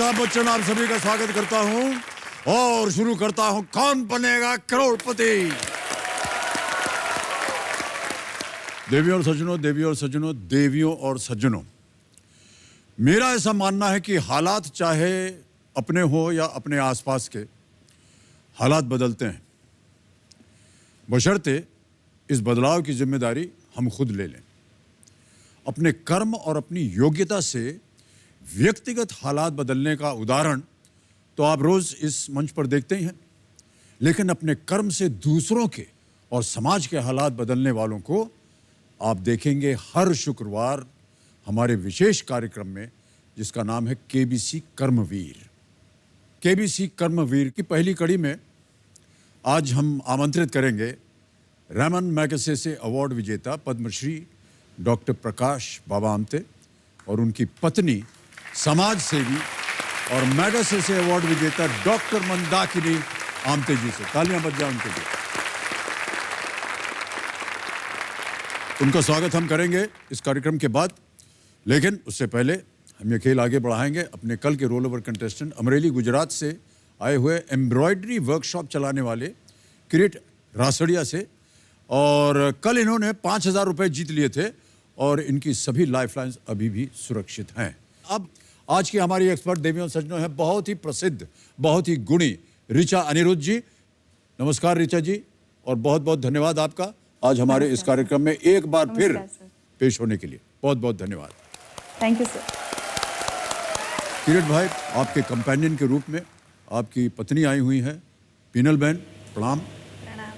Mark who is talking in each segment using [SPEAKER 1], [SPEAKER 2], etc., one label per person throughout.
[SPEAKER 1] अमिताभ बच्चन आप सभी का स्वागत करता हूं और शुरू करता हूं कौन बनेगा करोड़पति। देवियों और सज्जनों, देवियों और सज्जनों, देवियों और सज्जनों, मेरा ऐसा मानना है कि हालात चाहे अपने हो या अपने आसपास के, हालात बदलते हैं, बशर्ते इस बदलाव की जिम्मेदारी हम खुद ले लें। अपने कर्म और अपनी योग्यता से व्यक्तिगत हालात बदलने का उदाहरण तो आप रोज इस मंच पर देखते ही हैं, लेकिन अपने कर्म से दूसरों के और समाज के हालात बदलने वालों को आप देखेंगे हर शुक्रवार हमारे विशेष कार्यक्रम में, जिसका नाम है केबीसी कर्मवीर। केबीसी कर्मवीर की पहली कड़ी में आज हम आमंत्रित करेंगे रैमन मैगसेसे अवार्ड विजेता पद्मश्री डॉक्टर प्रकाश बाबा आमते और उनकी पत्नी समाज सेवी और मैगसेसे अवार्ड विजेता डॉक्टर मंदाकिनी आमते जी से। तालियां बज जाएं उनके लिए। उनका स्वागत हम करेंगे इस कार्यक्रम के बाद, लेकिन उससे पहले हम ये खेल आगे बढ़ाएंगे अपने कल के roll over contestant Amreli Gujarat से आए हुए एम्ब्रॉयडरी वर्कशॉप चलाने वाले किरीट रासड़िया से। और कल इन्होंने 5,000 रुपये जीत लिए थे और इनकी सभी लाइफलाइंस अभी भी सुरक्षित हैं। अब आज की हमारी एक्सपर्ट देवियों और सज्जनों है बहुत ही प्रसिद्ध, बहुत ही गुणी ऋचा अनिरुद्ध जी। नमस्कार ऋचा जी, और बहुत बहुत धन्यवाद आपका आज हमारे इस कार्यक्रम में एक बार फिर पेश होने के लिए। बहुत बहुत धन्यवाद।
[SPEAKER 2] Thank you sir.
[SPEAKER 1] किरीट भाई, आपके कंपेनियन के रूप में आपकी पत्नी आई हुई है, पीनल बहन, प्रणाम।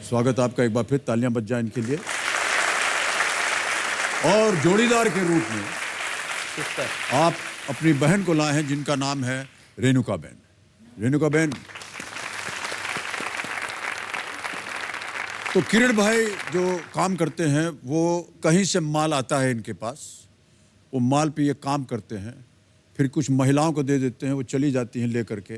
[SPEAKER 1] स्वागत आपका एक बार फिर, तालियां बज जाएं इनके लिए। और जोड़ीदार के रूप में आप अपनी बहन को लाए हैं जिनका नाम है रेणुका बहन। रेणुका बहन, तो किरीट भाई जो काम करते हैं वो कहीं से माल आता है इनके पास, वो माल पे ये काम करते हैं, फिर कुछ महिलाओं को दे देते हैं, वो चली जाती हैं लेकर के,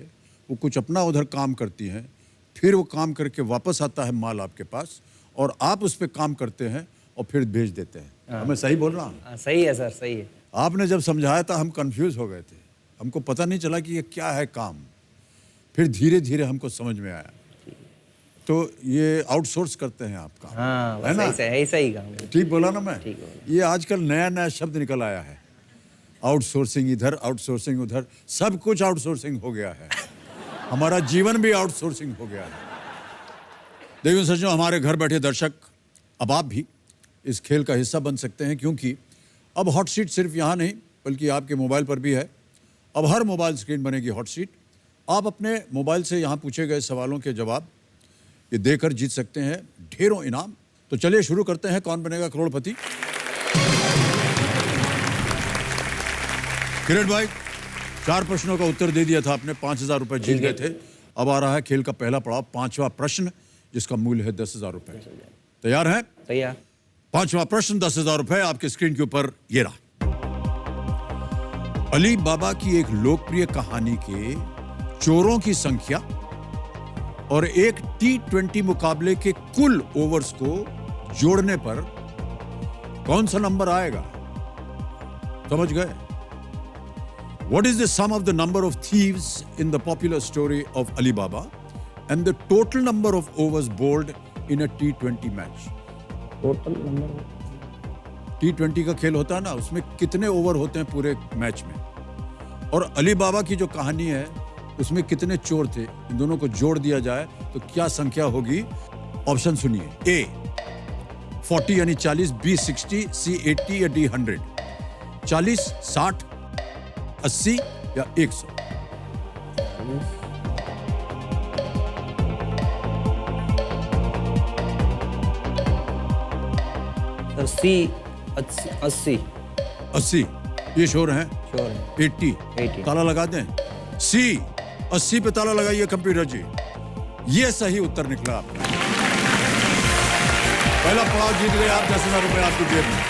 [SPEAKER 1] वो कुछ अपना उधर काम करती हैं, फिर वो काम करके वापस आता है माल आपके पास और आप उस पर काम करते हैं और फिर भेज देते हैं। मैं सही बोल रहा हूँ?
[SPEAKER 3] सही है सर, सही है।
[SPEAKER 1] आपने जब समझाया था हम कंफ्यूज हो गए थे, हमको पता नहीं चला कि ये क्या है काम, फिर धीरे धीरे हमको समझ में आया। तो ये आउटसोर्स करते हैं आपका,
[SPEAKER 3] हाँ,
[SPEAKER 1] है ना?
[SPEAKER 3] ऐसा ही काम है।
[SPEAKER 1] ठीक बोला ना मैं?
[SPEAKER 3] ठीक बोला।
[SPEAKER 1] ये आजकल नया नया शब्द निकल आया है, आउटसोर्सिंग इधर, आउटसोर्सिंग उधर, सब कुछ आउटसोर्सिंग हो गया है। हमारा जीवन भी आउटसोर्सिंग हो गया है। देवियों सज्जनों, हमारे घर बैठे दर्शक, अब आप भी इस खेल का हिस्सा बन सकते हैं, क्योंकि अब हॉट सीट सिर्फ यहाँ नहीं बल्कि आपके मोबाइल पर भी है। अब हर मोबाइल स्क्रीन बनेगी हॉट सीट। आप अपने मोबाइल से यहाँ पूछे गए सवालों के जवाब ये देकर जीत सकते हैं ढेरों इनाम। तो चलिए शुरू करते हैं कौन बनेगा करोड़पति। किरीट भाई, 4 प्रश्नों का उत्तर दे दिया था आपने, 5,000 रुपये जीत गए थे। अब आ रहा है खेल का पहला पड़ाव, 5वां प्रश्न, जिसका मूल्य है 10,000 रुपये। तैयार हैं?
[SPEAKER 3] तैयार।
[SPEAKER 1] 5वां प्रश्न 10,000 रुपये आपके स्क्रीन के ऊपर ये रहा। अली बाबा की एक लोकप्रिय कहानी के चोरों की संख्या और एक T20 मुकाबले के कुल ओवर्स को जोड़ने पर कौन सा नंबर आएगा? समझ गए? What is the sum of the number of thieves in the popular story of Ali Baba and the total number of overs bowled in a T20 match?
[SPEAKER 3] Total number
[SPEAKER 1] T20 का खेल होता है ना, उसमें कितने ओवर होते हैं पूरे मैच में, और अली बाबा की जो कहानी है उसमें कितने चोर थे, इन दोनों को जोड़ दिया जाए तो क्या संख्या होगी? ऑप्शन सुनिए। ए 40 यानी 40, बी 60, सी 80 या डी 100। 40, 60, 80 या 100?
[SPEAKER 3] सर सी 80।
[SPEAKER 1] 80 ये श्योर हैं?
[SPEAKER 3] श्योर है।
[SPEAKER 1] 80 ताला लगा दें? सी 80 पे ताला लगाइए कंप्यूटर जी। ये सही उत्तर निकला आपका। पहला पड़ाव जीत गए आप, 10,000 रुपए आपकी जेब में।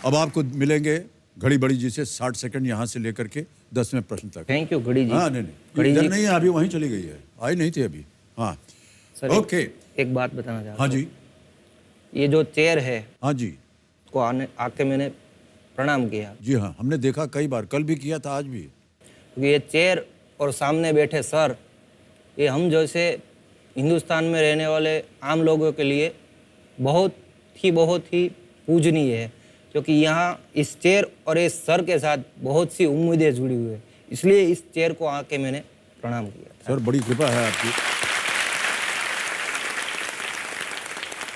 [SPEAKER 1] अब आपको मिलेंगे घड़ी बड़ी जी से 60 सेकंड यहाँ से लेकर के 10वें प्रश्न तक।
[SPEAKER 3] थैंक यू घड़ी जी।
[SPEAKER 1] हाँ नहीं इधर नहीं है, अभी वहीं चली गई है, आई नहीं थी अभी। हाँ
[SPEAKER 3] सर
[SPEAKER 1] ओके।
[SPEAKER 3] एक बात बताना चाहता हूँ।
[SPEAKER 1] हाँ जी।
[SPEAKER 3] ये जो चेयर है,
[SPEAKER 1] हाँ जी।
[SPEAKER 3] को आके मैंने प्रणाम किया,
[SPEAKER 1] जी हाँ, हमने देखा कई बार, कल भी किया था, आज भी।
[SPEAKER 3] क्योंकि ये चेयर और सामने बैठे सर, ये हम जैसे हिंदुस्तान में रहने वाले आम लोगों के लिए बहुत ही पूजनीय है, क्योंकि यहाँ इस चेयर और इस सर के साथ बहुत सी उम्मीदें जुड़ी हुई है, इसलिए इस चेयर को आके मैंने प्रणाम किया था।
[SPEAKER 1] सर, बड़ी कृपा है आपकी।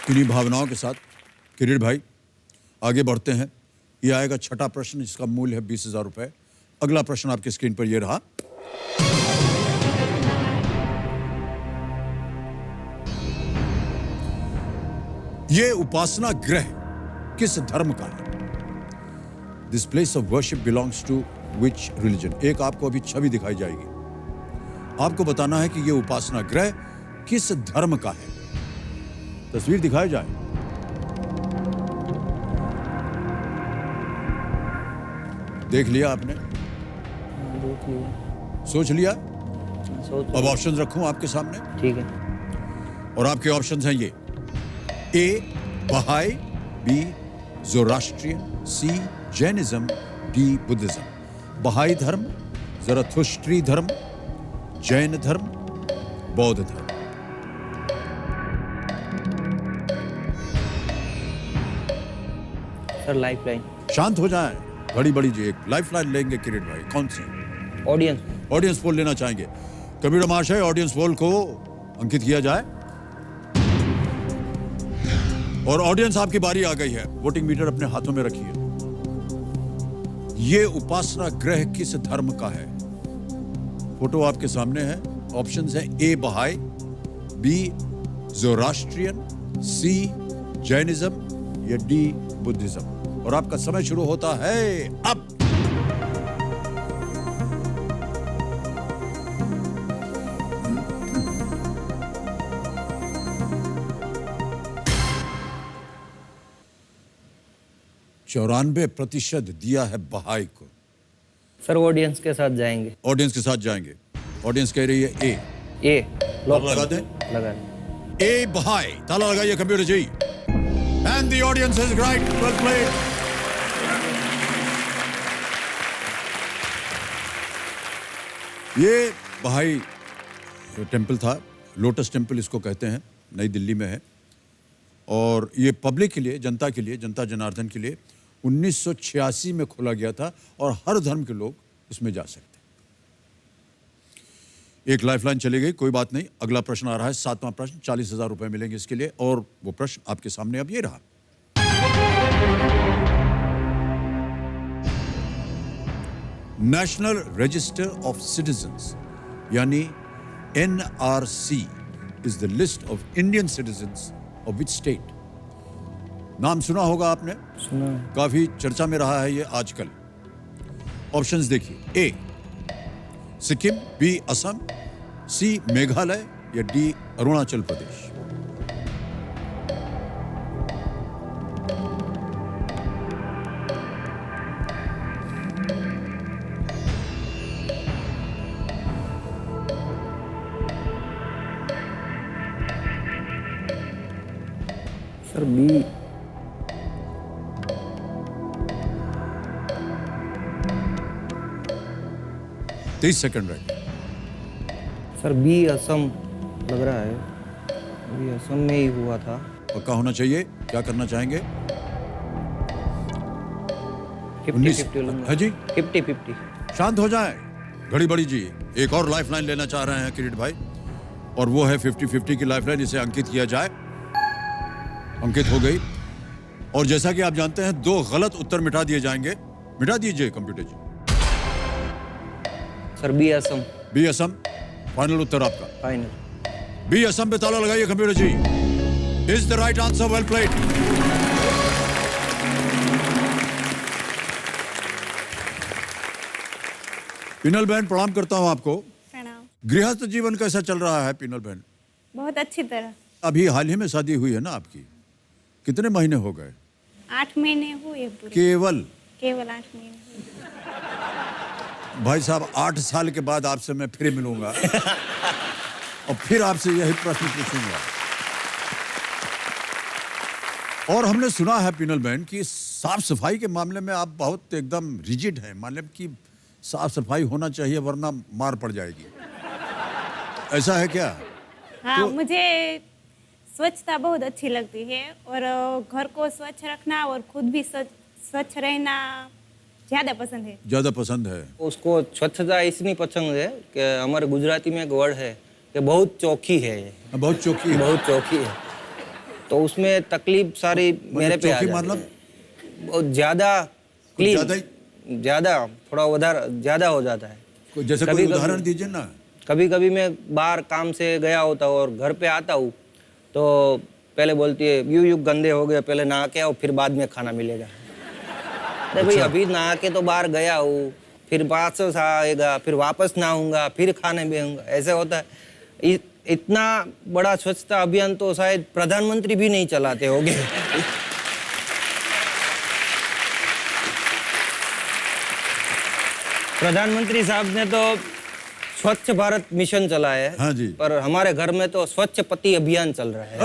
[SPEAKER 1] किन्हीं भावनाओं के साथ किरीट भाई आगे बढ़ते हैं। ये आएगा छठा प्रश्न, जिसका मूल्य है 20,000 रुपए। अगला प्रश्न आपकी स्क्रीन पर ये रहा। ये उपासना गृह किस धर्म का है? This place of worship belongs to which religion? एक आपको अभी छवि दिखाई जाएगी, आपको बताना है कि ये उपासना गृह किस धर्म का है। तस्वीर दिखाई जाए। देख लिया आपने?
[SPEAKER 3] देख लिया,
[SPEAKER 1] सोच लिया?
[SPEAKER 3] सोच
[SPEAKER 1] अब ऑप्शन रखूं आपके सामने,
[SPEAKER 3] ठीक है।
[SPEAKER 1] और आपके ऑप्शंस हैं ये: ए बहाई, बी ज़ोरास्ट्रियन, सी जैनिज्म, डी बुद्धिज्म। बहाई धर्म, ज़रथुष्ट्री धर्म, जैन धर्म, बौद्ध धर्म।
[SPEAKER 3] Sir lifeline.
[SPEAKER 1] शांत हो जाएं, घड़ी बड़ी जी। एक लाइफलाइन लेंगे किरीट भाई, कौन सी?
[SPEAKER 3] ऑडियंस।
[SPEAKER 1] ऑडियंस पोल लेना चाहेंगे। कंप्यूटर महाशय, ऑडियंस पोल को अंकित किया जाए। और ऑडियंस, आपकी बारी आ गई है। वोटिंग मीटर अपने हाथों में रखिए। ये उपासना गृह किस धर्म का है? फोटो आपके सामने है। ऑप्शंस हैं: ए बहाई, बी ज़ोरास्ट्रियन, सी जैनिज्म या डी बुद्धिज्म। और आपका समय शुरू होता है अब। चौरानवे % दिया है बहाई को।
[SPEAKER 3] सर ऑडियंस के साथ जाएंगे।
[SPEAKER 1] ऑडियंस के साथ जाएंगे। ऑडियंस कह रही है ए।
[SPEAKER 3] ए लॉक
[SPEAKER 1] लगा दें?
[SPEAKER 3] लगा दें।
[SPEAKER 1] ए बहाई। ताला लगाइए computer ji. And the audience is right. Well played. ये बहाई टेम्पल था, लोटस टेम्पल इसको कहते हैं, नई दिल्ली में है। और ये पब्लिक के लिए, जनता के लिए, जनता जनार्दन के लिए 1986 में खोला गया था और हर धर्म के लोग इसमें जा सकते हैं। एक लाइफलाइन चली गई, कोई बात नहीं। अगला प्रश्न आ रहा है, 7वां प्रश्न। 40,000 रुपए मिलेंगे इसके लिए। और वो प्रश्न आपके सामने अब ये रहा। नेशनल रजिस्टर ऑफ सिटीजन्स यानी NRC is the list of Indian citizens of which state? नाम सुना होगा आपने,
[SPEAKER 3] सुना।
[SPEAKER 1] काफी चर्चा में रहा है ये आजकल। ऑप्शंस देखिए: A Sikkim, B Assam, C Meghalaya या D Arunachal Pradesh.
[SPEAKER 3] Sir B.
[SPEAKER 1] 30 second रहेंगे।
[SPEAKER 3] सर बी असम लग रहा है, बी असम में ही हुआ था।
[SPEAKER 1] पक्का होना चाहिए। क्या करना चाहेंगे?
[SPEAKER 3] 50-50
[SPEAKER 1] है जी।
[SPEAKER 3] 50-50।
[SPEAKER 1] शांत हो जाएं, घड़ी बड़ी जी। एक और लाइफलाइन लेना चाह रहे हैं किरीट भाई, और वो है 50-50 की लाइफलाइन। इसे अंकित किया जाए। अंकित हो गई। और जैसा कि आप जानते हैं, 2 गलत उत्तर मिटा दिए जाएंगे। मिटा दीजिए computer ji.
[SPEAKER 3] Sir B Assam.
[SPEAKER 1] B Assam final उत्तर आपका?
[SPEAKER 3] फाइनल।
[SPEAKER 1] बी असम पे ताला लगाइए computer ji. Is the right answer. Well played. पिनल बहन, प्रणाम करता हूं आपको।
[SPEAKER 2] प्रणाम।
[SPEAKER 1] गृहस्थ जीवन कैसा चल रहा है पिनल बहन?
[SPEAKER 2] बहुत अच्छी तरह।
[SPEAKER 1] अभी हाल ही में शादी हुई है ना आपकी? कितने महीने हो गए?
[SPEAKER 2] 8 महीने हुए पूरे।
[SPEAKER 1] केवल?
[SPEAKER 2] केवल 8 महीने हुए।
[SPEAKER 1] भाई साहब, 8 साल के बाद आपसे मैं फिर मिलूंगा और फिर आपसे यही प्रश्न पूछूंगा। और हमने सुना है पिनल बहन कि साफ सफाई के मामले में आप बहुत एकदम रिजिड हैं, मतलब कि साफ सफाई होना चाहिए वरना मार पड़ जाएगी, ऐसा है क्या?
[SPEAKER 2] हाँ, मुझे स्वच्छता बहुत अच्छी लगती है और घर को स्वच्छ रखना और खुद भी स्वच्छ रहना ज़्यादा पसंद है।
[SPEAKER 1] ज़्यादा पसंद है।
[SPEAKER 3] उसको स्वच्छता इसलिए पसंद है कि हमारे गुजराती में एक वर्ड है कि बहुत चौकी है ये,
[SPEAKER 1] बहुत चौकी है।
[SPEAKER 3] बहुत चौकी है, तो उसमें तकलीफ सारी मेरे पे आ
[SPEAKER 1] चौकी
[SPEAKER 3] जाती
[SPEAKER 1] मतलब?
[SPEAKER 3] है। बहुत ज़्यादा
[SPEAKER 1] ज़्यादा
[SPEAKER 3] क्लीन, ज़्यादा थोड़ा उधर ज़्यादा हो जाता है।
[SPEAKER 1] कोई जैसे कोई उदाहरण दीजिए ना।
[SPEAKER 3] कभी कभी मैं बाहर काम से गया होता हूँ और घर पे आता हूँ तो पहले बोलती है यू गंदे हो गए, पहले नहा के आओ फिर बाद में खाना मिलेगा। अरे भाई अभी नहा के तो बाहर गया हूँ, फिर वापस आएगा, फिर वापस नहाऊंगा, फिर खाने बैठूंगा, ऐसे होता है। इतना बड़ा स्वच्छता अभियान तो शायद प्रधानमंत्री भी नहीं चलाते होंगे। प्रधानमंत्री साहब ने तो स्वच्छ भारत मिशन चलाया है।
[SPEAKER 1] हाँ जी।
[SPEAKER 3] पर हमारे घर में तो स्वच्छ पति अभियान चल रहा है।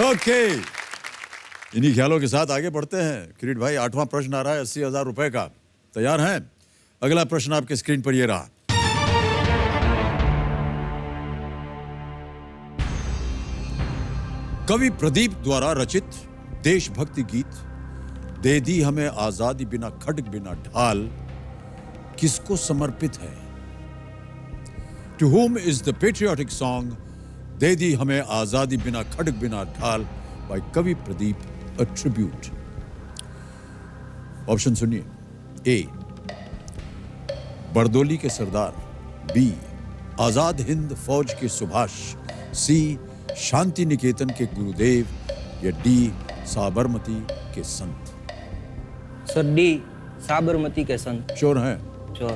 [SPEAKER 1] ओके, इन्हीं ख्यालों के साथ आगे बढ़ते हैं। किरीट भाई, 8वां प्रश्न आ रहा है 80,000 रुपए का। तैयार हैं? अगला प्रश्न आपके स्क्रीन पर ये रहा। कवि प्रदीप द्वारा रचित देशभक्ति गीत दे दी हमें आजादी बिना खड्ग बिना ढाल किसको समर्पित है? To whom is the patriotic song दे दी हमें आजादी बिना खड्ग बिना ढाल by कवि प्रदीप a tribute? ऑप्शन सुनिए। ए, बरदोली के सरदार, बी, आजाद हिंद फौज के सुभाष, सी, शांति निकेतन के गुरुदेव, या डी, साबरमती के संत?
[SPEAKER 3] सर डी, साबरमती के संत।
[SPEAKER 1] श्योर हैं?
[SPEAKER 3] श्योर।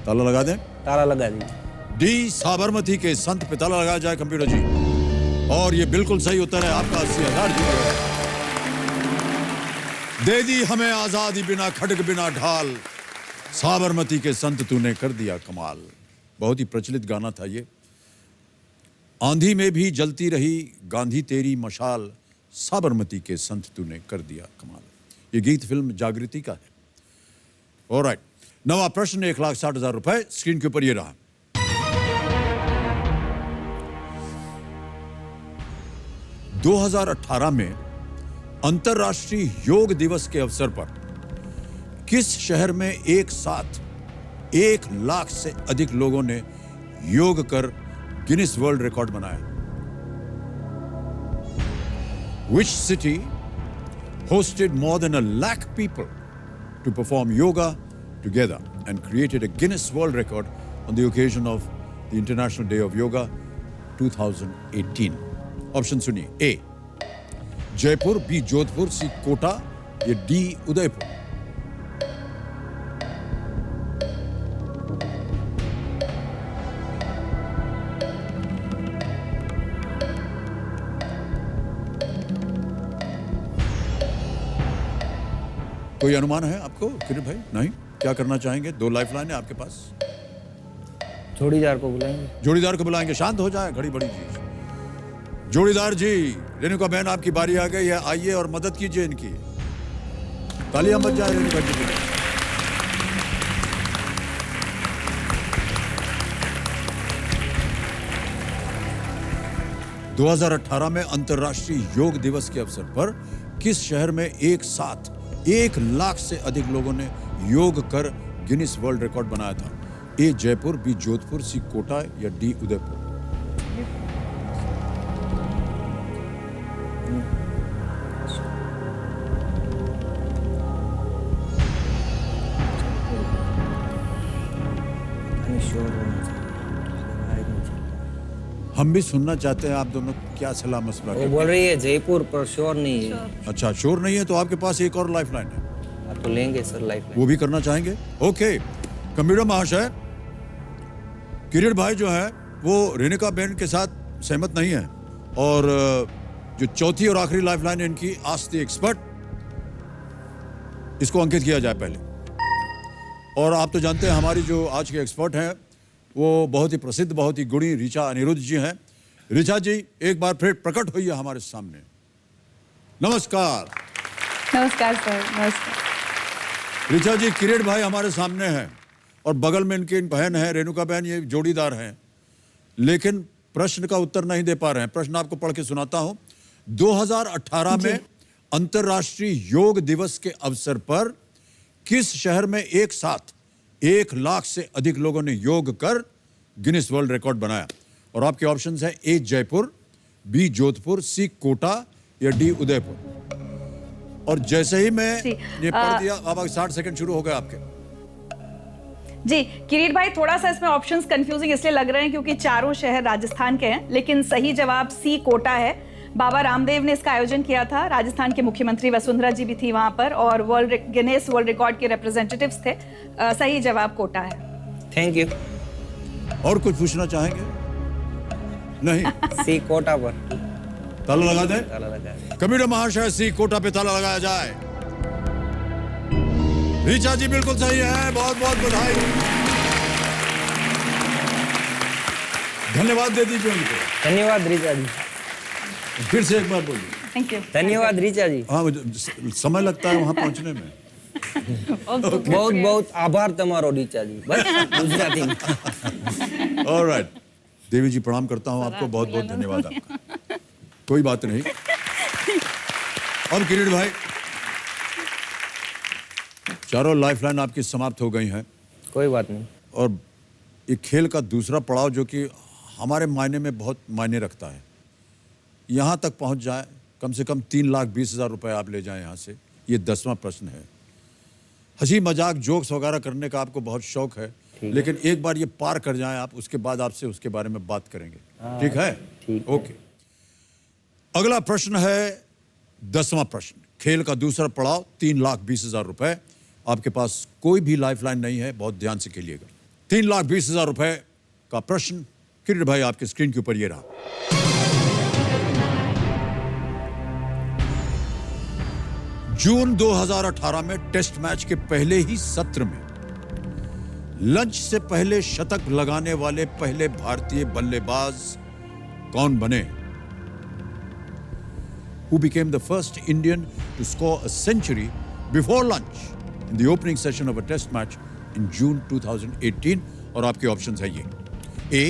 [SPEAKER 1] ताला लगा दें?
[SPEAKER 3] ताला लगा दीजिए।
[SPEAKER 1] डी, साबरमती के संत पे ताला लगाया जाए कंप्यूटर जी। और ये बिल्कुल सही उत्तर है आपका। 80,000 जीत गए। दे दी हमें आजादी बिना खड्ग बिना ढाल, साबरमती के संत तूने कर दिया कमाल। बहुत ही प्रचलित गाना था ये। आंधी में भी जलती रही गांधी तेरी मशाल, साबरमती के संत तूने कर दिया कमाल। ये गीत फिल्म जागृति का है। ऑलराइट, नवा प्रश्न 1,60,000 रुपए स्क्रीन के ऊपर ये रहा। – 2018 में अंतर्राष्ट्रीय योग दिवस के अवसर पर किस शहर में एक साथ 1 लाख से अधिक लोगों ने योग कर गिनीज वर्ल्ड रिकॉर्ड बनाया? Which city hosted more than 1 lakh people to perform yoga together and created a Guinness World Record on the occasion of the International Day of Yoga 2018? Option सुनिए। ए, जयपुर, बी, जोधपुर, सी, कोटा, या D, Udaipur? कोई अनुमान है आपको किरीट भाई? नहीं? क्या करना चाहेंगे? 2 लाइफलाइन है आपके पास।
[SPEAKER 3] जोड़ीदार को बुलाएंगे।
[SPEAKER 1] जोड़ीदार को बुलाएंगे। शांत हो जाए, घड़ी बड़ी चीज। जोड़ीदार जी, रेणुका बहन आपकी बारी आ गई है, आइए और मदद कीजिए इनकी। तालियां बज जाए रेणुका जी की। – 2018 में अंतर्राष्ट्रीय योग दिवस के अवसर पर किस शहर में एक साथ 1 लाख से अधिक लोगों ने योग कर गिनीज वर्ल्ड रिकॉर्ड बनाया था? ए, जयपुर, बी, जोधपुर, सी, कोटा, या डी, उदयपुर? हम भी सुनना चाहते हैं आप दोनों क्या सलाह मशवरा
[SPEAKER 3] वो
[SPEAKER 1] करते
[SPEAKER 3] बोल रही है जयपुर, पर श्योर नहीं है।
[SPEAKER 1] हैं। अच्छा, श्योर नहीं है तो आपके पास एक और लाइफलाइन है।
[SPEAKER 3] आप तो लेंगे सर लाइफ।
[SPEAKER 1] वो भी करना चाहेंगे? ओके, कंप्यूटर महाशय, किरीट भाई जो है वो रेणुका बहन के साथ सहमत नहीं है और जो चौथी और आखिरी लाइफलाइन है इनकी, आस्क द एक्सपर्ट, इसको अंकित किया जाए पहले। और आप तो जानते हैं हमारी जो आज के एक्सपर्ट हैं वो बहुत ही प्रसिद्ध, बहुत ही गुणी ऋचा अनिरुद्ध जी हैं। ऋचा जी एक बार फिर प्रकट हुई है हमारे सामने। नमस्कार।
[SPEAKER 4] नमस्कार सर, नमस्कार।
[SPEAKER 1] ऋचा जी, किरीट भाई हमारे सामने हैं और बगल में इनकी बहन है रेणुका बहन, ये जोड़ीदार हैं, लेकिन प्रश्न का उत्तर नहीं दे पा रहे हैं। प्रश्न आपको पढ़ के सुनाता हूं। 2018 में अंतर्राष्ट्रीय योग दिवस के अवसर पर किस शहर में एक साथ 1 लाख से अधिक लोगों ने योग कर गिनीज वर्ल्ड रिकॉर्ड बनाया? और आपके ऑप्शंस हैं ए जयपुर, बी जोधपुर, सी कोटा या डी उदयपुर। और जैसे ही मैं ये पढ़ दिया, अब 60 सेकंड शुरू हो गए आपके।
[SPEAKER 4] जी किरीट भाई, थोड़ा सा इसमें ऑप्शंस कंफ्यूजिंग इसलिए लग रहे हैं क्योंकि चारों शहर राजस्थान के हैं, लेकिन सही जवाब सी कोटा है। बाबा रामदेव ने इसका आयोजन किया था। राजस्थान के मुख्यमंत्री वसुंधरा जी भी थी वहां पर और गिनेस वर्ल्ड रिकॉर्ड के रिप्रेजेंटेटिव्स थे। सही जवाब कोटा है।
[SPEAKER 3] Thank you.
[SPEAKER 1] और कुछ पूछना चाहेंगे? नहीं?
[SPEAKER 3] सी कोटा पर
[SPEAKER 1] ताला लगा दें?
[SPEAKER 3] ताला लगा दें।
[SPEAKER 1] कबीर महाशय, सी कोटा पे ताला लगाया जाए। ऋचा जी बिल्कुल सही है, बहुत बहुत बधाई। धन्यवाद दे दीजिए उनको।
[SPEAKER 3] धन्यवाद ऋचा जी।
[SPEAKER 1] फिर से एक बार बोलिए।
[SPEAKER 4] Thank you.
[SPEAKER 3] धन्यवाद ऋचा जी।
[SPEAKER 1] हाँ, समय लगता है वहां पहुंचने में।
[SPEAKER 3] बहुत बहुत आभार तमारो ऋचा जी। बस गुजराती में।
[SPEAKER 1] ऑलराइट, देवी जी प्रणाम करता हूं आपको, बहुत बहुत धन्यवाद आपका। कोई बात नहीं। और किरीट भाई, चारों लाइफलाइन आपकी समाप्त हो गई हैं
[SPEAKER 3] कोई बात नहीं।
[SPEAKER 1] और एक खेल का दूसरा पड़ाव जो कि हमारे मायने में बहुत मायने रखता है, यहाँ तक पहुँच जाए, कम से कम 3,20,000 रुपए आप ले जाएं यहाँ से। ये 10वां प्रश्न है। हंसी मजाक जोक्स वगैरह करने का आपको बहुत शौक है, लेकिन एक बार ये पार कर जाएं आप, उसके बाद आपसे उसके बारे में बात करेंगे। ठीक है?
[SPEAKER 3] ठीक।
[SPEAKER 1] ओके। अगला प्रश्न है 10वां प्रश्न, खेल का दूसरा पड़ाव, 3,20,000 रुपए। आपके पास कोई भी लाइफलाइन नहीं है, बहुत ध्यान से खेलिएगा। 3,20,000 रुपए का प्रश्न किरीट भाई आपके स्क्रीन के ऊपर ये रहा। जून 2018 में टेस्ट मैच के पहले ही सत्र में लंच से पहले शतक लगाने वाले पहले भारतीय बल्लेबाज कौन बने? Who became the first Indian to score a century before lunch in the opening session of a test match in June 2018? और आपके ऑप्शंस है ये: ए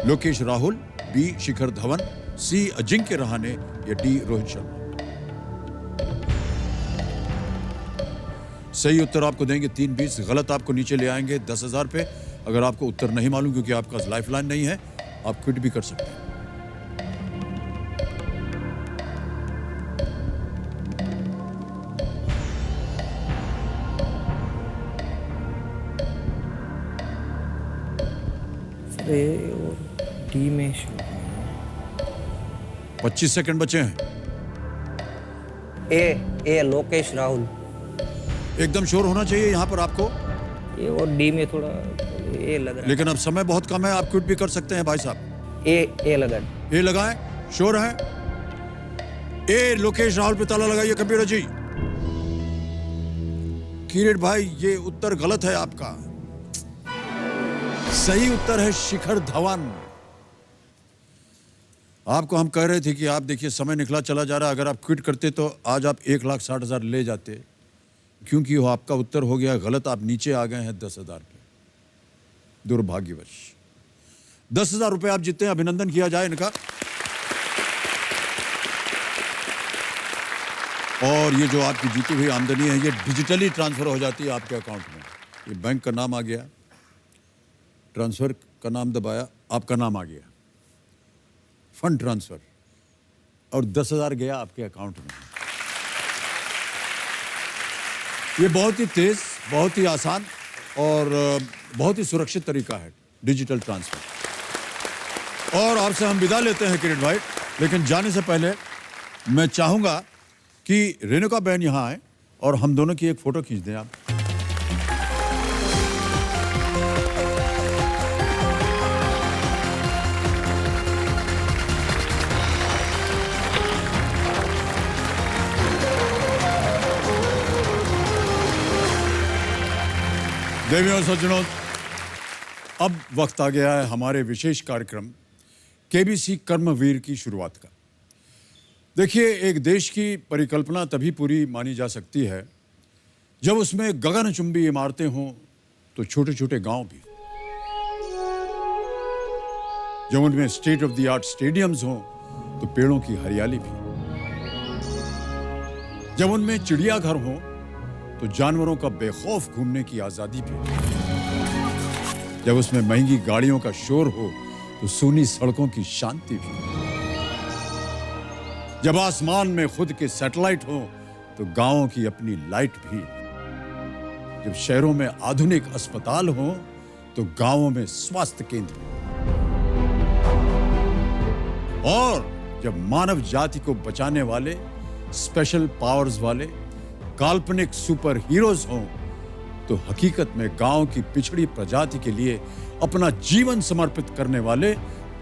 [SPEAKER 1] लोकेश राहुल, बी शिखर धवन, सी अजिंक्य रहाणे या डी रोहित शर्मा। सही उत्तर आपको देंगे 3,20, गलत आपको नीचे ले आएंगे 10,000 पे। अगर आपको उत्तर नहीं मालूम क्योंकि आपका लाइफलाइन नहीं है, आप क्विट भी कर सकते हैं।
[SPEAKER 3] डी में
[SPEAKER 1] 25 सेकंड बचे हैं।
[SPEAKER 3] ए लोकेश राहुल।
[SPEAKER 1] एकदम श्योर होना चाहिए यहाँ पर आपको,
[SPEAKER 3] ये और डी में थोड़ा ए लग रहा
[SPEAKER 1] लेकिन अब समय बहुत कम है, आप क्विट भी कर सकते हैं भाई साहब।
[SPEAKER 3] है। ए लगा।
[SPEAKER 1] ए लगाएं, श्योर है? ए लोकेश राहुल पे ताला लगाइए कंप्यूटर जी। किरीट भाई, ये उत्तर गलत है आपका। सही उत्तर है शिखर धवन। आपको हम कह रहे थे कि आप देखिए समय निकला चला जा रहा है, अगर आप क्विट करते तो आज आप 1,60,000 ले जाते, क्योंकि वो आपका उत्तर हो गया गलत। आप नीचे आ गए हैं 10,000 पे, दुर्भाग्यवश। 10,000 रुपए आप जीते हैं, अभिनंदन किया जाए इनका। और ये जो आपकी जीती हुई आमदनी है, ये डिजिटली ट्रांसफर हो जाती है आपके अकाउंट में। ये बैंक का नाम आ गया, ट्रांसफर का नाम दबाया, आपका नाम आ गया, फंड ट्रांसफर, और 10,000 गया आपके अकाउंट में। ये बहुत ही तेज, बहुत ही आसान और बहुत ही सुरक्षित तरीका है डिजिटल ट्रांसफर। और आपसे हम विदा लेते हैं किरीट भाई, लेकिन जाने से पहले मैं चाहूंगा कि रेणुका बहन यहाँ आए और हम दोनों की एक फोटो खींच दें आप। देवियों और सज्जनों, अब वक्त आ गया है हमारे विशेष कार्यक्रम केबीसी कर्मवीर की शुरुआत का। देखिए, एक देश की परिकल्पना तभी पूरी मानी जा सकती है जब उसमें गगनचुंबी इमारतें हों तो छोटे छोटे गांव भी, जब उनमें state of the art stadiums हों तो पेड़ों की हरियाली भी, जब उनमें चिड़ियाघर हों तो जानवरों का बेखौफ घूमने की आजादी भी, जब उसमें महंगी गाड़ियों का शोर हो तो सूनी सड़कों की शांति भी, जब आसमान में खुद के सैटेलाइट हो तो गांवों की अपनी लाइट भी, जब शहरों में आधुनिक अस्पताल हो तो गांवों में स्वास्थ्य केंद्र भी, और जब मानव जाति को बचाने वाले स्पेशल पावर्स वाले काल्पनिक सुपर हीरोज हों तो हकीकत में गांव की पिछड़ी प्रजाति के लिए अपना जीवन समर्पित करने वाले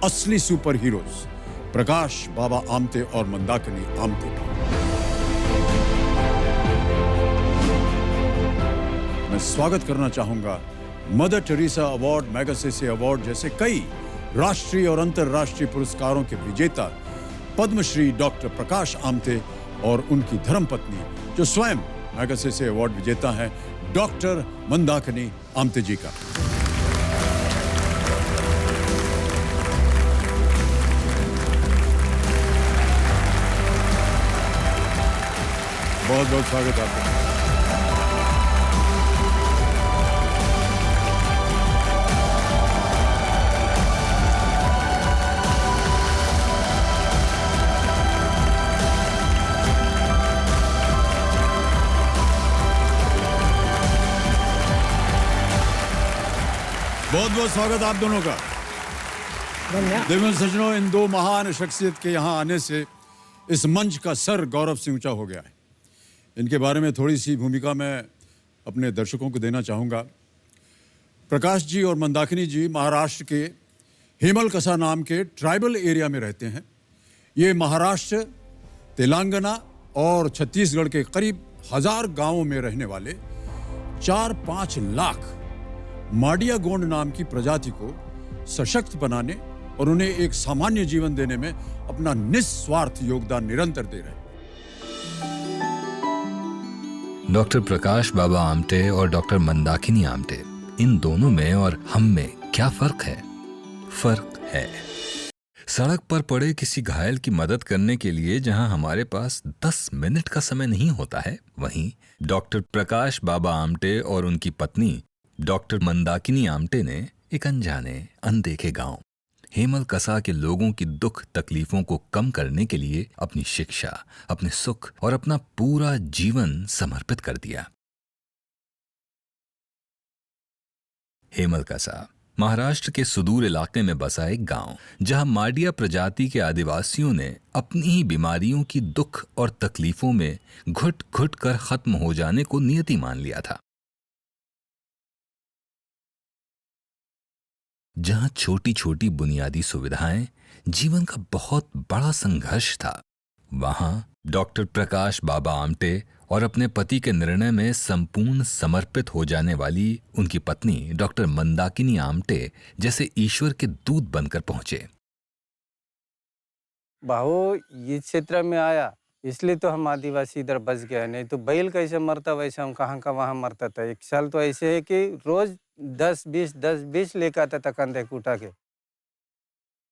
[SPEAKER 1] असली सुपर हीरोज प्रकाश बाबा आमटे और मंदाकिनी आमटे भी। मैं स्वागत करना चाहूंगा mother Teresa award, Magsaysay award जैसे कई राष्ट्रीय और अंतर्राष्ट्रीय पुरस्कारों के विजेता पद्मश्री डॉक्टर प्रकाश आमटे और उनकी धर्मपत्नी जो स्वयं मैगसेसे अवार्ड विजेता हैं डॉक्टर मंदाकिनी आमटे जी का। बहुत बहुत स्वागत आपका। बहुत बहुत स्वागत आप दोनों का। देवेंद्र सज्जनों, इन दो महान शख्सियत के यहाँ आने से इस मंच का सर गौरव से ऊंचा हो गया है। इनके बारे में थोड़ी सी भूमिका मैं अपने दर्शकों को देना चाहूँगा। प्रकाश जी और मंदाकिनी जी महाराष्ट्र के हेमलकसा नाम के ट्राइबल एरिया में रहते हैं। ये महाराष्ट्र, तेलंगाना और छत्तीसगढ़ के करीब 1000 गांवों में रहने वाले 4-5 लाख माडिया गोंड नाम की प्रजाति को सशक्त बनाने और उन्हें एक सामान्य जीवन देने में अपना निस्वार्थ योगदान निरंतर दे रहे हैं।
[SPEAKER 5] डॉक्टर प्रकाश बाबा आमटे और डॉक्टर मंदाकिनी आमटे, इन दोनों में और हम में क्या फर्क है? फर्क है। सड़क पर पड़े किसी घायल की मदद करने के लिए जहां हमारे पास 10 मिनट का समय नहीं होता है, वहीं डॉक्टर प्रकाश बाबा आमटे और उनकी पत्नी डॉक्टर मंदाकिनी आमटे ने एक अनजाने अनदेखे गांव हेमलकसा के लोगों की दुख तकलीफों को कम करने के लिए अपनी शिक्षा, अपने सुख और अपना पूरा जीवन समर्पित कर दिया। हेमलकसा महाराष्ट्र के सुदूर इलाके में बसा एक गांव, जहां माडिया प्रजाति के आदिवासियों ने अपनी ही बीमारियों की दुख और तकलीफों में घुट घुट कर खत्म हो जाने को नियति मान लिया था। जहां छोटी छोटी बुनियादी सुविधाएं जीवन का बहुत बड़ा संघर्ष था, वहां डॉक्टर प्रकाश बाबा आमटे और अपने पति के निर्णय में संपूर्ण समर्पित हो जाने वाली उनकी पत्नी डॉक्टर मंदाकिनी आमटे जैसे ईश्वर के दूत बनकर पहुंचे।
[SPEAKER 6] भाऊ इस क्षेत्र में आया इसलिए तो हम आदिवासी इधर बच गए, नहीं तो बैल कैसे मरता वैसे हम कहाँ का वहाँ मरता था। एक साल तो ऐसे है कि रोज 10-20 लेकर आता था कंधे कूटा के।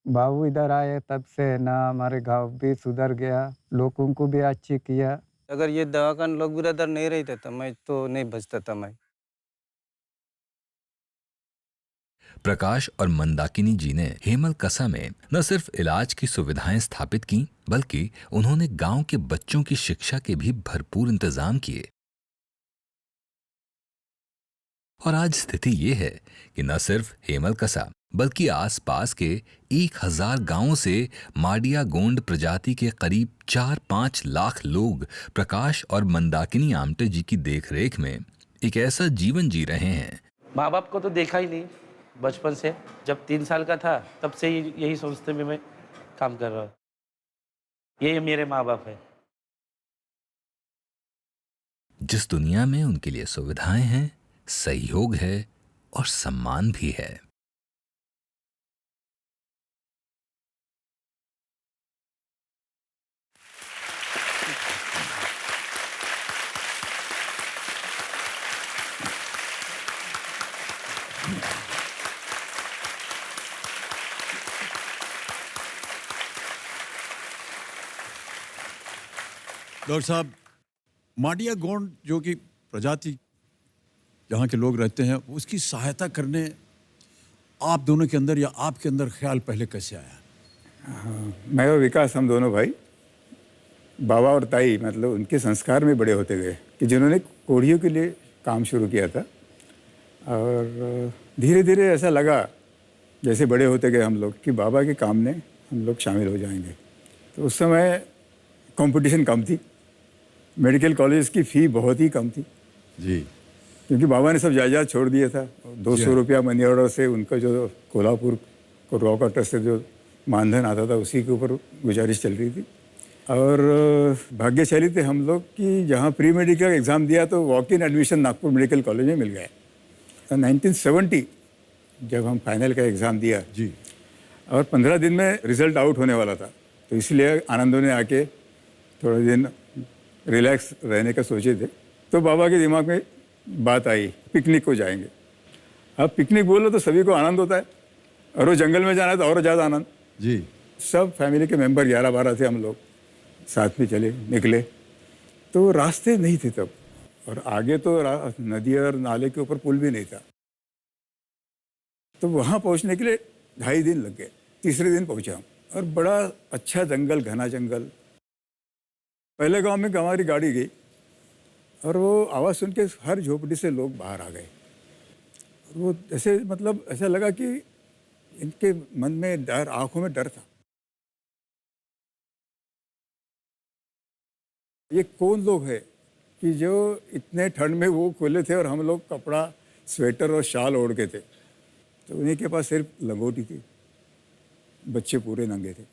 [SPEAKER 7] बाबू इधर आए तब से ना हमारे गांव भी सुधर गया, लोगों को भी अच्छी किया।
[SPEAKER 6] अगर ये दवाखान लोग बिरादर नहीं रहते तो मैं तो नहीं बचता था। मैं
[SPEAKER 5] प्रकाश और मंदाकिनी जी ने हेमलकसा में न सिर्फ इलाज की सुविधाएं स्थापित की, बल्कि उन्होंने गांव के बच्चों की शिक्षा के भी भरपूर इंतजाम किए। और आज स्थिति ये है कि न सिर्फ हेमलकसा बल्कि आसपास के 1000 गांवों से माडिया गोंड प्रजाति के करीब 4-5 लाख लोग प्रकाश और मंदाकिनी आमटे जी की देखरेख में एक ऐसा जीवन जी रहे हैं।
[SPEAKER 8] माँ बाप को तो देखा ही नहीं बचपन से, जब 3 साल का था तब से यही संस्था में मैं काम कर रहा हूँ। ये मेरे माँ बाप है।
[SPEAKER 5] जिस दुनिया में उनके लिए सुविधाएं हैं, सहयोग है और सम्मान भी है।
[SPEAKER 1] डॉक्टर साहब, माडिया गोंड जो कि प्रजाति जहाँ के लोग रहते हैं, उसकी सहायता करने आप दोनों के अंदर या आपके अंदर ख्याल पहले कैसे आया?
[SPEAKER 7] हाँ, मैं और विकास हम दोनों भाई, बाबा और ताई मतलब उनके संस्कार में बड़े होते गए कि जिन्होंने कोढ़ियों के लिए काम शुरू किया था। और धीरे धीरे ऐसा लगा जैसे बड़े होते गए हम लोग कि बाबा के काम में हम लोग शामिल हो जाएंगे। तो उस समय कंपटीशन कम थी, मेडिकल कॉलेज की फ़ी बहुत ही कम थी
[SPEAKER 1] जी,
[SPEAKER 7] क्योंकि बाबा ने सब जायदाद छोड़ दिया था। 200 रुपया मनी ऑर्डर से उनका जो कोल्हापुर को रॉ कटर से जो मानधन आता था उसी के ऊपर गुजारिश चल रही थी। और भाग्यशाली थे हम लोग कि जहाँ प्री मेडिकल एग्ज़ाम दिया तो walk in admission Nagpur medical college में मिल गया। 1970 जब हम फाइनल का एग्ज़ाम दिया
[SPEAKER 1] जी,
[SPEAKER 7] और 15 दिन में रिज़ल्ट आउट होने वाला था, तो इसलिए आनंदों ने आके थोड़े दिन रिलैक्स रहने का सोचे थे। तो बाबा के दिमाग में बात आई पिकनिक को जाएंगे। अब पिकनिक बोलो तो सभी को आनंद होता है, और वो जंगल में जाना है तो और ज़्यादा आनंद।
[SPEAKER 1] जी,
[SPEAKER 7] सब फैमिली के मेंबर 11-12 थे हम लोग, साथ में चले निकले। तो रास्ते नहीं थे तब, और आगे तो नदी और नाले के ऊपर पुल भी नहीं था। तो वहाँ पहुँचने के लिए 2.5 दिन लग गए। तीसरे दिन पहुँचा हम, और बड़ा अच्छा जंगल, घना जंगल। पहले गांव में हमारी गाड़ी गई और वो आवाज़ सुन के हर झोपड़ी से लोग बाहर आ गए। और वो ऐसे मतलब ऐसा लगा कि इनके मन में डर, आंखों में डर था। ये कौन लोग हैं कि जो इतने ठंड में वो खुले थे और हम लोग कपड़ा, स्वेटर और शाल ओढ़ के थे। तो उन्हीं के पास सिर्फ लंगोटी थी, बच्चे पूरे नंगे थे।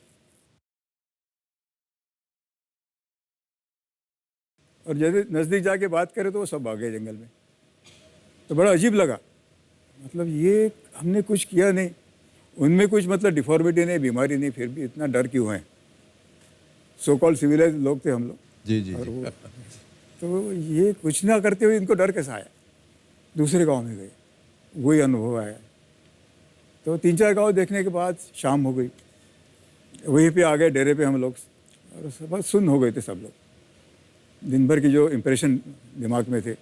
[SPEAKER 7] और जब नज़दीक जाके बात करें तो वो सब आ गए जंगल में। तो बड़ा अजीब लगा, मतलब ये हमने कुछ किया नहीं, उनमें कुछ मतलब डिफॉर्मिटी नहीं, बीमारी नहीं, फिर भी इतना डर क्यों है। सो कॉल्ड सिविलाइज लोग थे हम लोग।
[SPEAKER 1] जी जी,
[SPEAKER 7] और
[SPEAKER 1] जी।
[SPEAKER 7] वो तो ये कुछ ना करते हुए इनको डर कैसा आया। दूसरे गांव में गए, वही अनुभव आया। तो 3-4 गांव देखने के बाद शाम हो गई, वहीं पे आ गए डेरे पे हम लोग, और सब सुन्न हो गए थे सब लोग। दिन भर की जो इम्प्रेशन दिमाग में थे।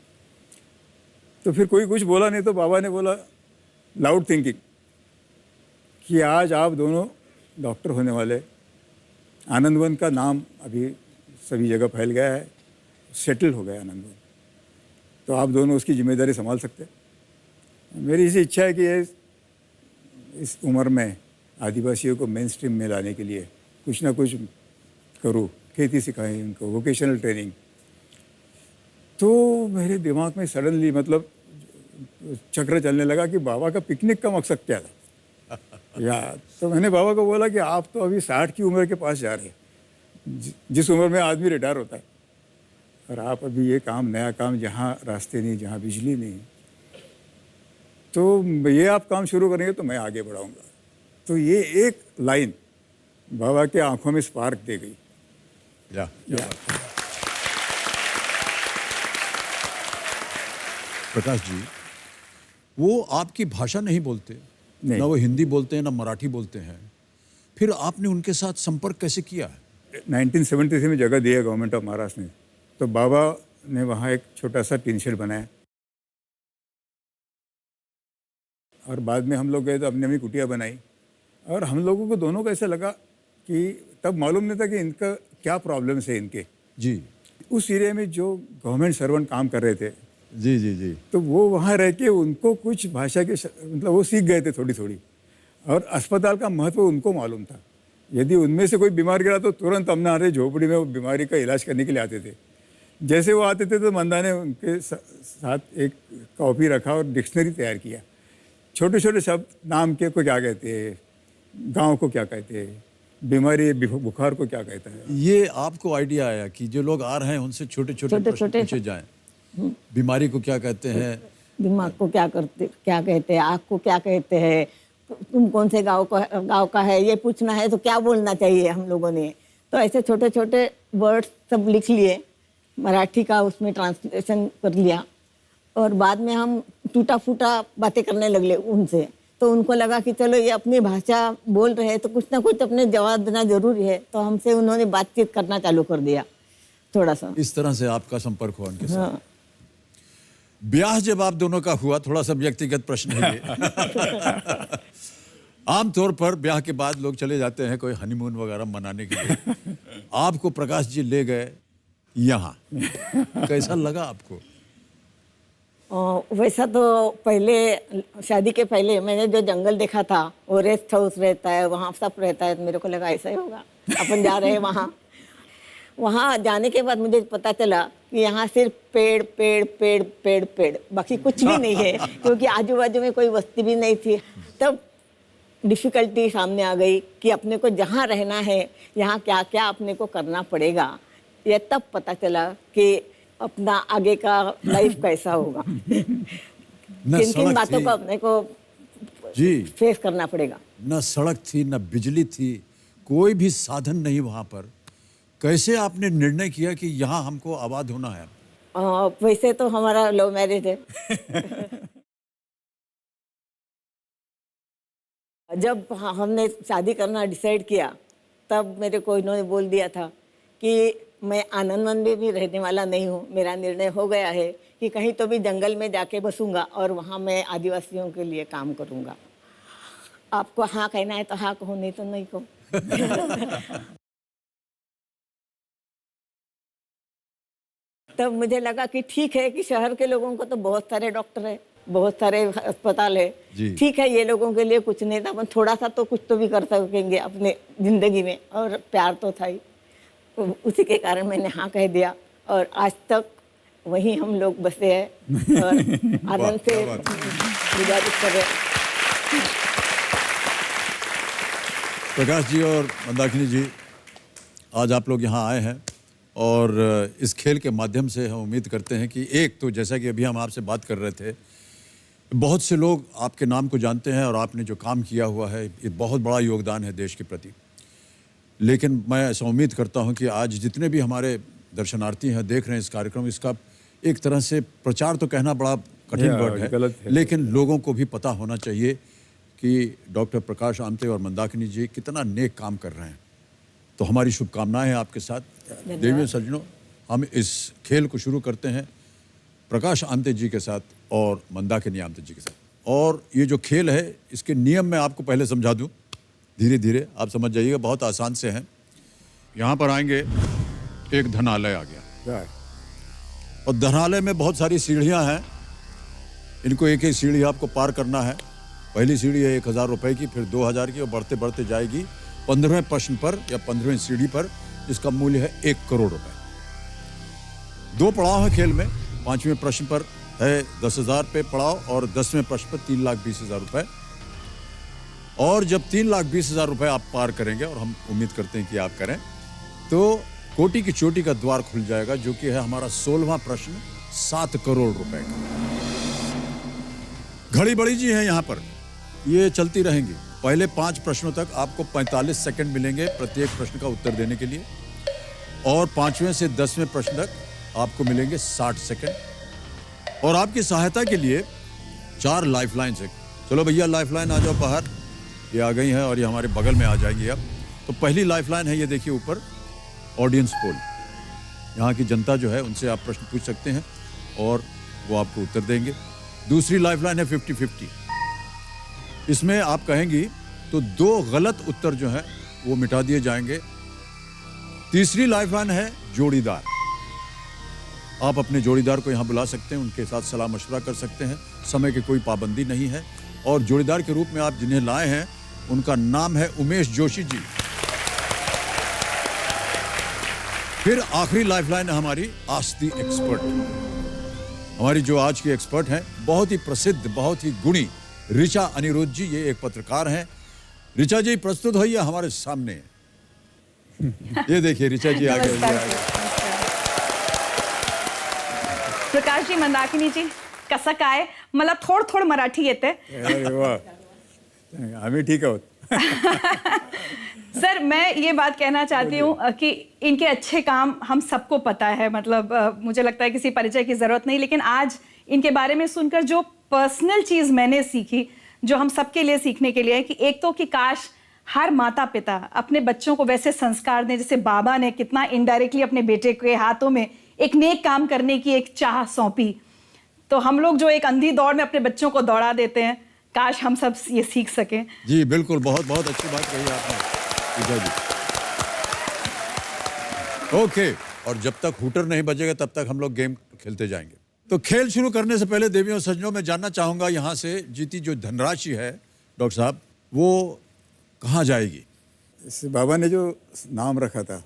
[SPEAKER 7] तो फिर कोई कुछ बोला नहीं, तो बाबा ने बोला लाउड थिंकिंग कि आज आप दोनों डॉक्टर होने वाले। आनंदवन का नाम अभी सभी जगह फैल गया है, सेटल हो गया आनंदवन, तो आप दोनों उसकी जिम्मेदारी संभाल सकते हैं। मेरी इसी इच्छा है कि इस उम्र में आदिवासियों को मेन स्ट्रीम में लाने के लिए कुछ ना कुछ करूँ, खेती सिखाएं इनको, वोकेशनल ट्रेनिंग। तो मेरे दिमाग में सडनली मतलब चक्र चलने लगा कि बाबा का पिकनिक का मकसद क्या था। या तो मैंने बाबा को बोला कि आप तो अभी 60 की उम्र के पास जा रहे हैं, जिस उम्र में आदमी रिटायर होता है, और आप अभी ये काम, नया काम, जहाँ रास्ते नहीं, जहाँ बिजली नहीं, तो ये आप काम शुरू करेंगे तो मैं आगे बढ़ाऊँगा। तो ये एक लाइन बाबा के आंखों में स्पार्क दे गई।
[SPEAKER 1] या प्रकाश जी, वो आपकी भाषा नहीं बोलते,
[SPEAKER 7] नहीं।
[SPEAKER 1] ना वो हिंदी बोलते हैं, ना मराठी बोलते हैं, फिर आपने उनके साथ संपर्क कैसे किया है?
[SPEAKER 7] 1973 में जगह दिया गवर्नमेंट ऑफ महाराष्ट्र ने, तो बाबा ने वहाँ एक छोटा सा टीन शेड बनाया, और बाद में हम लोग गए तो अपनी अपनी कुटिया बनाई। और हम लोगों को दोनों को ऐसा लगा कि तब मालूम नहीं था कि इनका क्या प्रॉब्लम्स है इनके।
[SPEAKER 1] जी
[SPEAKER 7] उस एरिया में जो गवर्नमेंट सर्वेंट काम कर रहे थे,
[SPEAKER 1] जी जी जी,
[SPEAKER 7] तो वो वहाँ रह के उनको कुछ भाषा के मतलब वो सीख गए थे थोड़ी थोड़ी, और अस्पताल का महत्व उनको मालूम था। यदि उनमें से कोई बीमार गिरा तो तुरंत हमारे झोपड़ी में वो बीमारी का इलाज करने के लिए आते थे। जैसे वो आते थे तो मंदा ने उनके साथ एक कॉपी रखा और डिक्शनरी तैयार किया। छोटे छोटे शब्द, नाम के को क्या कहते हैं, गांव को क्या कहते हैं, बीमारी बुखार को क्या कहता है।
[SPEAKER 1] ये आपको आइडिया आया कि जो लोग आ रहे हैं उनसे छोटे छोटे प्रश्न पूछे जाएं। बीमारी को क्या कहते हैं,
[SPEAKER 9] दिमाग को क्या कहते हैं, आँख को क्या कहते हैं, तुम कौन से गांव का है, ये पूछना है तो क्या बोलना चाहिए हम लोगों ने। तो ऐसे छोटे छोटे वर्ड्स सब लिख लिए, मराठी का उसमें ट्रांसलेशन कर लिया, और बाद में हम टूटा फूटा बातें करने लगे उनसे, तो उनको लगा कि चलो ये अपनी भाषा बोल रहे हैं तो कुछ ना कुछ अपने जवाब देना जरूरी है, तो हमसे उन्होंने बातचीत करना चालू कर दिया थोड़ा सा।
[SPEAKER 1] इस तरह से आपका संपर्क हुआ उनके साथ।
[SPEAKER 9] हाँ।
[SPEAKER 1] ब्याह जब आप दोनों का हुआ, थोड़ा सा व्यक्तिगत प्रश्न है ये। आमतौर पर ब्याह के बाद लोग चले जाते हैं कोई हनीमून वगैरह मनाने के लिए, आपको प्रकाश जी ले गए यहाँ, कैसा लगा आपको?
[SPEAKER 9] वैसा तो पहले, शादी के पहले मैंने जो जंगल देखा था, वो रेस्ट हाउस रहता है, वहाँ सब रहता है, तो मेरे को लगा ऐसा ही होगा, अपन जा रहे हैं वहाँ। वहाँ जाने के बाद मुझे पता चला कि यहाँ सिर्फ पेड़ पेड़ पेड़ पेड़ पेड़, बाकी कुछ भी नहीं है, क्योंकि आजू बाजू में कोई बस्ती भी नहीं थी। तब डिफ़िकल्टी सामने आ गई कि अपने को जहाँ रहना है, यहाँ क्या क्या अपने को करना पड़ेगा, ये तब पता चला कि अपना आगे का लाइफ कैसा होगा। किन किन बातों को अपने को
[SPEAKER 1] जी
[SPEAKER 9] फेस करना पड़ेगा।
[SPEAKER 1] न सड़क थी, न बिजली थी, कोई भी साधन नहीं वहाँ पर। कैसे आपने निर्णय किया कि यहाँ हमको आबाद होना है?
[SPEAKER 9] वैसे तो हमारा लव मैरिज है। जब हमने शादी करना डिसाइड किया, तब मेरे को इन्होंने बोल दिया था कि मैं आनंदवन में भी रहने वाला नहीं हूँ। मेरा निर्णय हो गया है कि कहीं तो भी जंगल में जाके बसूंगा और वहाँ मैं आदिवासियों के लिए काम करूँगा। आपको हाँ कहना है तो हाँ कहो, नहीं तो नहीं कहो। तब मुझे लगा कि ठीक है कि शहर के लोगों को तो बहुत सारे डॉक्टर है, बहुत सारे अस्पताल है, ठीक है ये लोगों के लिए कुछ नहीं था, अपन थोड़ा सा तो कुछ तो भी कर सकेंगे अपने ज़िंदगी में, और प्यार तो था ही। उसी के कारण मैंने हाँ कह दिया और आज तक वहीं हम लोग बसे हैं और आनंद से गुजारिश कर रहे हैं।
[SPEAKER 1] प्रकाश जी और मंदाकिनी जी, आज आप लोग यहाँ आए हैं और इस खेल के माध्यम से हम उम्मीद करते हैं कि एक तो जैसा कि अभी हम आपसे बात कर रहे थे, बहुत से लोग आपके नाम को जानते हैं और आपने जो काम किया हुआ है ये बहुत बड़ा योगदान है देश के प्रति। लेकिन मैं ऐसा उम्मीद करता हूं कि आज जितने भी हमारे दर्शनार्थी हैं, देख रहे हैं इस कार्यक्रम, इसका एक तरह से प्रचार तो कहना बड़ा कठिन वर्ड है, लेकिन लोगों को भी पता होना चाहिए कि डॉक्टर प्रकाश आमटे और मंदाकिनी जी कितना नेक काम कर रहे हैं। तो हमारी शुभकामनाएं हैं आपके साथ। देवियों सज्जनों, हम इस खेल को शुरू करते हैं प्रकाश आमटे जी के साथ और मंदाकिनी आमटे जी के साथ। और ये जो खेल है इसके नियम मैं आपको पहले समझा दूं, धीरे धीरे आप समझ जाइएगा, बहुत आसान से हैं। यहाँ पर आएंगे, एक धनालय आ गया और धनालय में बहुत सारी सीढ़ियाँ हैं, इनको एक एक सीढ़ी आपको पार करना है। पहली सीढ़ी है 1000 रुपए की, फिर 2000 की और बढ़ते बढ़ते जाएगी 15वें प्रश्न पर या 15वें सीढ़ी पर, जिसका मूल्य है 1 करोड़ रुपए। 2 पड़ाव है खेल में। 5वें प्रश्न पर है 10,000 पे पड़ाव और 10वें प्रश्न पर 3,20,000 रुपए। और जब 3,20,000 रुपए आप पार करेंगे, और हम उम्मीद करते हैं कि आप करें, तो कोटि की चोटी का द्वार खुल जाएगा, जो कि है हमारा 16वां प्रश्न 7 करोड़ रुपए का। घड़ी बड़ी जी है यहाँ पर, ये चलती रहेंगी। पहले 5 प्रश्नों तक आपको 45 सेकंड मिलेंगे प्रत्येक प्रश्न का उत्तर देने के लिए, और 5वें से 10वें प्रश्न तक आपको मिलेंगे 60 सेकंड। और आपकी सहायता के लिए 4 लाइफलाइंस है। चलो भैया लाइफलाइन आ जाओ बाहर, ये आ गई हैं और ये हमारे बगल में आ जाएंगी अब। तो पहली लाइफलाइन है, ये देखिए ऊपर, ऑडियंस पोल। यहाँ की जनता जो है उनसे आप प्रश्न पूछ सकते हैं और वो आपको उत्तर देंगे। दूसरी लाइफलाइन है 50-50। इसमें आप कहेंगी तो 2 गलत उत्तर जो हैं वो मिटा दिए जाएंगे। तीसरी लाइफलाइन है जोड़ीदार। आप अपने जोड़ीदार को यहाँ बुला सकते हैं, उनके साथ सलाह मशवरा कर सकते हैं, समय की कोई पाबंदी नहीं है। और जोड़ीदार के रूप में आप जिन्हें लाए हैं उनका नाम है उमेश जोशी जी। फिर आखिरी लाइफलाइन है हमारी आस्क द एक्सपर्ट। हमारी जो आज की एक्सपर्ट हैं, बहुत ही प्रसिद्ध, बहुत ही गुणी ऋचा अनिरुद्ध जी, ये एक पत्रकार हैं। ऋचा जी प्रस्तुत होइए हमारे सामने। ये देखिए ऋचा जी आ गए।
[SPEAKER 4] प्रकाश जी, मंदाकिनी जी, कसं काय? मला थोडं मराठी येते।
[SPEAKER 7] अरे वाह, आम्ही ठीक आहोत।
[SPEAKER 4] सर, मैं ये बात कहना चाहती हूँ कि इनके अच्छे काम हम सबको पता है, मतलब मुझे लगता है किसी परिचय की ज़रूरत नहीं, लेकिन आज इनके बारे में सुनकर जो पर्सनल चीज़ मैंने सीखी, जो हम सबके लिए सीखने के लिए है, कि एक तो कि काश हर माता पिता अपने बच्चों को वैसे संस्कार दें जैसे बाबा ने कितना इनडायरेक्टली अपने बेटे के हाथों में एक नेक काम करने की एक चाह सौंपी। तो हम लोग जो एक अंधी दौड़ में अपने बच्चों को दौड़ा देते हैं, काश हम सब ये सीख सकें।
[SPEAKER 1] जी बिल्कुल, बहुत बहुत अच्छी बात कही आपने पूजा जी। ओके, और जब तक हूटर नहीं बजेगा तब तक हम लोग गेम खेलते जाएंगे। तो खेल शुरू करने से पहले देवियों और सज्जनों, मैं जानना चाहूंगा यहाँ से जीती जो धनराशि है डॉक्टर साहब, वो कहाँ जाएगी?
[SPEAKER 7] इस बाबा ने जो नाम रखा था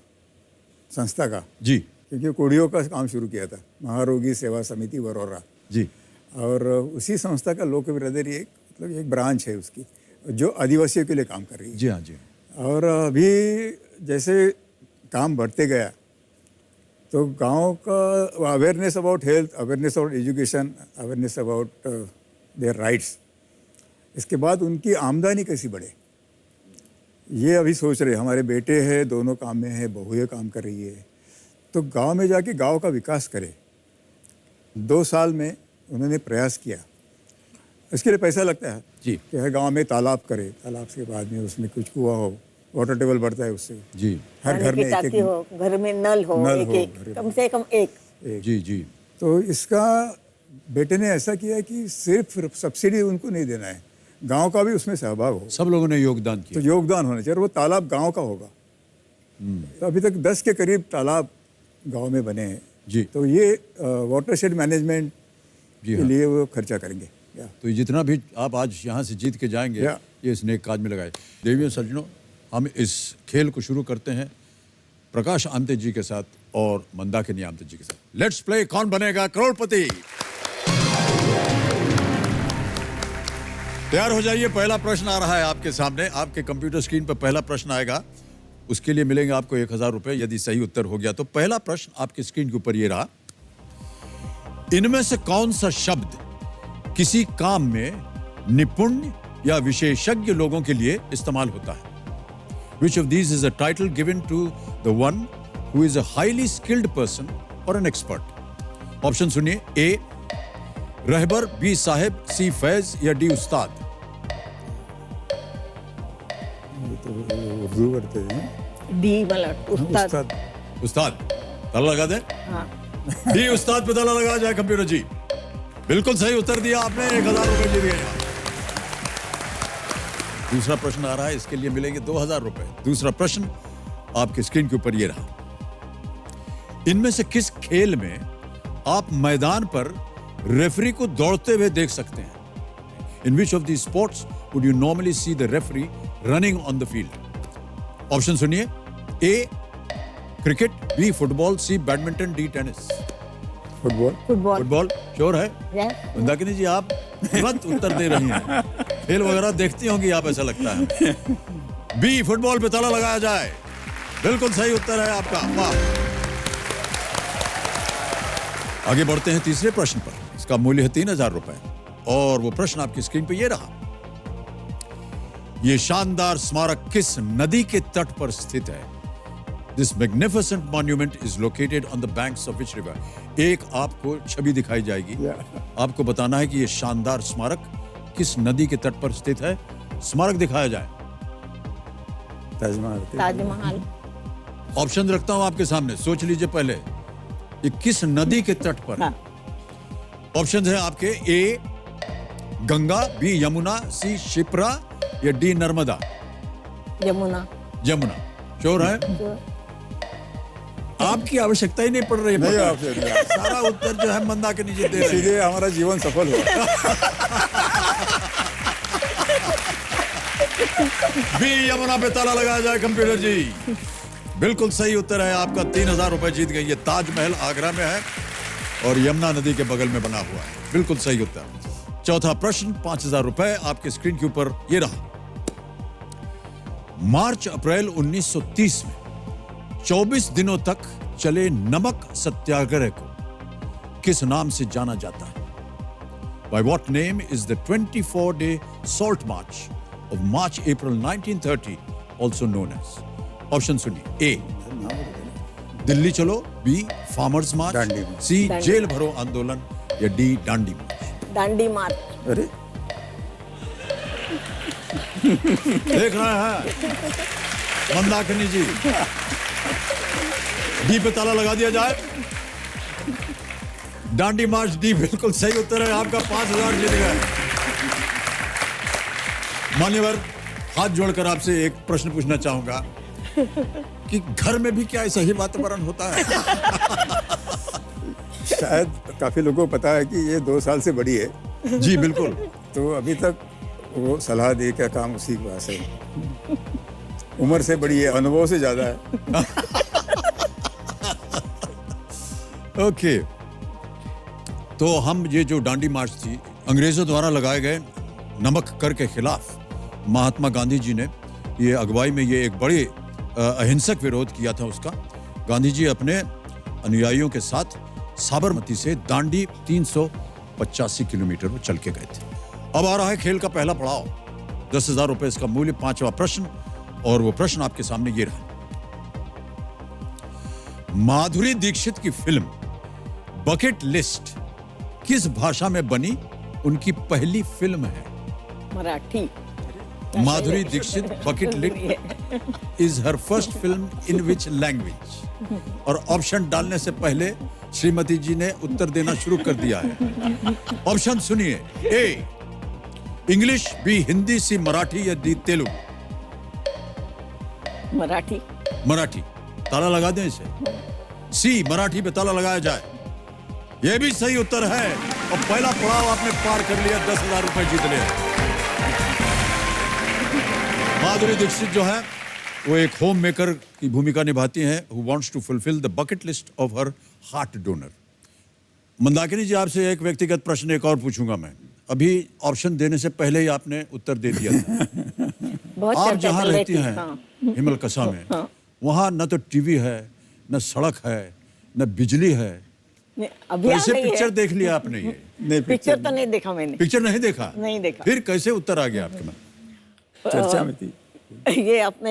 [SPEAKER 7] संस्था का,
[SPEAKER 1] जी
[SPEAKER 7] क्योंकि कुड़ियों का काम शुरू किया था, महारोगी सेवा समिति वरोरा
[SPEAKER 1] जी,
[SPEAKER 7] और उसी संस्था का लोक ब्रदरी एक मतलब एक ब्रांच है उसकी, जो आदिवासियों के लिए काम कर रही है।
[SPEAKER 1] जी हाँ जी।
[SPEAKER 7] और अभी जैसे काम बढ़ते गया तो गांव का awareness about health, awareness about education, awareness about their rights, इसके बाद उनकी आमदनी कैसी बढ़े, ये अभी सोच रहे। हमारे बेटे हैं, दोनों काम में है, बहुएं काम कर रही है, तो गांव में जाके गांव का विकास करे। 2 साल में उन्होंने प्रयास किया। इसके लिए पैसा लगता है
[SPEAKER 1] जी,
[SPEAKER 7] कि हर गांव में तालाब करे, तालाब के बाद में उसमें कुछ कुआं हो, वाटर टेबल बढ़ता है उससे
[SPEAKER 1] जी,
[SPEAKER 7] हर घर में
[SPEAKER 9] टाकी हो, घर में नल हो,
[SPEAKER 7] नल
[SPEAKER 9] एक
[SPEAKER 7] हो,
[SPEAKER 9] एक,
[SPEAKER 7] घर में।
[SPEAKER 9] कम से कम एक।
[SPEAKER 1] जी जी।
[SPEAKER 7] तो इसका बेटे ने ऐसा किया कि सिर्फ सब्सिडी उनको नहीं देना है, गांव का भी उसमें सहभाग हो,
[SPEAKER 1] सब लोगों ने योगदान
[SPEAKER 7] तो
[SPEAKER 1] किया।
[SPEAKER 7] योगदान होना चाहिए। और वो तालाब गांव का होगा। तो अभी तक 10 के करीब तालाब गांव में बने हैं
[SPEAKER 1] जी।
[SPEAKER 7] तो ये वाटरशेड मैनेजमेंट
[SPEAKER 1] जी
[SPEAKER 7] के
[SPEAKER 1] हाँ।
[SPEAKER 7] लिए वो खर्चा करेंगे। या
[SPEAKER 1] तो ये जितना भी आप आज यहाँ से जीत के जाएंगे,
[SPEAKER 7] या।
[SPEAKER 1] ये इस नेक काज में लगाए। देवियों सज्जनों, हम इस खेल को शुरू करते हैं प्रकाश आमटे जी के साथ और मंदाकिनी आमटे जी के साथ। लेट्स प्ले कौन बनेगा करोड़पति। तैयार हो जाइए, पहला प्रश्न आ रहा है आपके सामने। आपके कंप्यूटर स्क्रीन पर पहला प्रश्न आएगा, उसके लिए मिलेंगे आपको 1000 रुपए यदि सही उत्तर हो गया तो। पहला प्रश्न आपकी स्क्रीन के ऊपर ये रहा, इनमें से कौन सा शब्द किसी काम में निपुण या विशेषज्ञ लोगों के लिए इस्तेमाल होता है? Which of these is a title given to the one who is a highly skilled person or an expert? Option सुनिए, ए रहबर, बी साहिब, सी फैज या डी उस्ताद।
[SPEAKER 7] ये तो उर्दू करते हैं।
[SPEAKER 9] डी मतलब उस्ताद।
[SPEAKER 7] उस्ताद।
[SPEAKER 1] उस्ताद, ताला लगा दे।
[SPEAKER 9] हाँ।
[SPEAKER 1] डी उस्ताद पे ताला लगा जाए कंप्यूटर जी। बिल्कुल सही उत्तर दिया आपने, 1000 रुपए जीत गए आप। दूसरा प्रश्न आ रहा है, इसके लिए मिलेंगे 2000 रुपए। दूसरा प्रश्न आपके स्क्रीन के ऊपर ये रहा, इनमें से किस खेल में आप मैदान पर रेफरी को दौड़ते हुए देख सकते हैं? In which of the sports would you normally see the referee running on the field? Option सुनिए, A cricket, B football, C badminton, D tennis.
[SPEAKER 7] Football.
[SPEAKER 9] Football.
[SPEAKER 1] Football sure है?
[SPEAKER 9] Yes.
[SPEAKER 1] मंदाकिनी जी, आप तुरंत उत्तर दे रही हैं। खेल वगैरह देखती होंगी आप, ऐसा लगता है। बी फुटबॉल पे ताला लगाया जाए, बिल्कुल सही उत्तर है आपका। वाह। आगे बढ़ते हैं तीसरे प्रश्न पर। इसका मूल्य है 3000 रुपए और वो प्रश्न आपकी स्क्रीन पे ये रहा, ये शानदार स्मारक किस नदी के तट पर स्थित है? This magnificent monument is located on the banks of which river? एक आपको छवि दिखाई जाएगी, आपको बताना है कि ये शानदार स्मारक किस नदी के तट पर स्थित है। स्मारक दिखाया जाए।
[SPEAKER 7] ताजमहल।
[SPEAKER 9] ताजमहल।
[SPEAKER 1] ऑप्शन रखता हूं आपके सामने, सोच लीजिए पहले, ये किस नदी के तट पर है? ऑप्शन है आपके, ए गंगा, बी यमुना, सी शिप्रा या डी नर्मदा।
[SPEAKER 9] यमुना।
[SPEAKER 1] यमुना श्योर है? आपकी आवश्यकता ही नहीं पड़ रही है,
[SPEAKER 7] नहीं,
[SPEAKER 1] पता है।
[SPEAKER 7] आपसे
[SPEAKER 1] सारा उत्तर जो है मंदाकिनी जी दे रहे हैं।
[SPEAKER 7] इसीलिए हमारा जीवन सफल हुआ।
[SPEAKER 1] बी यमुना पे ताला लगाया जाए कंप्यूटर जी। बिल्कुल सही उत्तर है आपका, 3000 रुपए जीत गई। ये ताजमहल आगरा में है और यमुना नदी के बगल में बना हुआ है। बिल्कुल सही उत्तर। चौथा प्रश्न, 5000 रुपए आपके स्क्रीन के ऊपर ये रहा, मार्च अप्रैल 1930 में 24 दिनों तक चले नमक सत्याग्रह को किस नाम से जाना जाता है? By what name is the 24-day salt march of March April 1930 also known as? Option सुनिए, ए दिल्ली चलो, B farmers march,
[SPEAKER 7] Dandi march.
[SPEAKER 1] C
[SPEAKER 9] Dandi.
[SPEAKER 1] Jail भरो आंदोलन या डी डांडी मार्च?
[SPEAKER 9] डांडी मार्च।
[SPEAKER 1] अरे देख रहे हैं मंदाकिनी जी, डी पे ताला लगा दिया जाए। डांडी मार्च डी बिल्कुल सही उत्तर है। आपका 5,000 जीत गए। मान्यवर, हाथ जोड़कर आपसे एक प्रश्न पूछना चाहूंगा कि घर में भी क्या ऐसा ही वातावरण होता है?
[SPEAKER 7] शायद काफ़ी लोगों को पता है कि ये 2 साल से बड़ी है।
[SPEAKER 1] जी बिल्कुल।
[SPEAKER 7] तो अभी तक वो सलाह दे का काम उसी के पास है। उम्र से बड़ी है, अनुभव से ज़्यादा है।
[SPEAKER 1] ओके, तो हम ये जो डांडी मार्च थी, अंग्रेजों द्वारा लगाए गए नमक कर के खिलाफ महात्मा गांधी जी ने ये अगुवाई में ये एक बड़े अहिंसक विरोध किया था उसका। गांधी जी अपने अनुयायियों के साथ साबरमती से दांडी 385 किलोमीटर वो चल के गए थे। अब आ रहा है खेल का पहला पड़ाव। 10,000 रुपए इसका मूल्य। 5वां प्रश्न, और वो प्रश्न आपके सामने ये रहा। माधुरी दीक्षित की फिल्म बकेट लिस्ट किस भाषा में बनी? उनकी पहली फिल्म है।
[SPEAKER 9] Marathi.
[SPEAKER 1] Madhuri Dixit bucket list is her first film in which language? और ऑप्शन डालने से पहले श्रीमती जी ने उत्तर देना शुरू कर दिया है। ऑप्शन सुनिए। ए इंग्लिश, बी हिंदी, सी मराठी या डी तेलुगु?
[SPEAKER 9] मराठी।
[SPEAKER 1] मराठी। ताला लगा दें इसे। सी मराठी पे ताला लगाया जाए। यह भी सही उत्तर है और पहला पड़ाव आपने पार कर लिया। 10,000 रुपए जीत लिए। माधुरी दीक्षित जो है वो एक होम मेकर की भूमिका निभाती हैं, who wants to fulfill the bucket list of her heart donor। Mandakini जी, आपसे एक व्यक्तिगत प्रश्न एक और पूछूंगा मैं। अभी ऑप्शन देने से पहले ही आपने उत्तर दे दिया था।
[SPEAKER 9] बहुत
[SPEAKER 1] आप
[SPEAKER 9] चर्चा
[SPEAKER 1] जहाँ
[SPEAKER 9] चल रही
[SPEAKER 1] रहती
[SPEAKER 9] थी,
[SPEAKER 1] हैं
[SPEAKER 9] हाँ।
[SPEAKER 1] हिमलकसा में, वहाँ न तो टीवी है, न सड़क है, न बिजली है।
[SPEAKER 9] नहीं, अभी आ
[SPEAKER 1] कैसे
[SPEAKER 9] गई
[SPEAKER 1] पिक्चर
[SPEAKER 9] है।
[SPEAKER 1] देख लिया आपने? ये
[SPEAKER 7] नहीं,
[SPEAKER 9] पिक्चर तो नहीं देखा मैंने।
[SPEAKER 1] पिक्चर नहीं देखा?
[SPEAKER 9] नहीं देखा।
[SPEAKER 1] फिर कैसे उत्तर आ गया आपके में?
[SPEAKER 7] चर्चा में थी।
[SPEAKER 9] ये अपने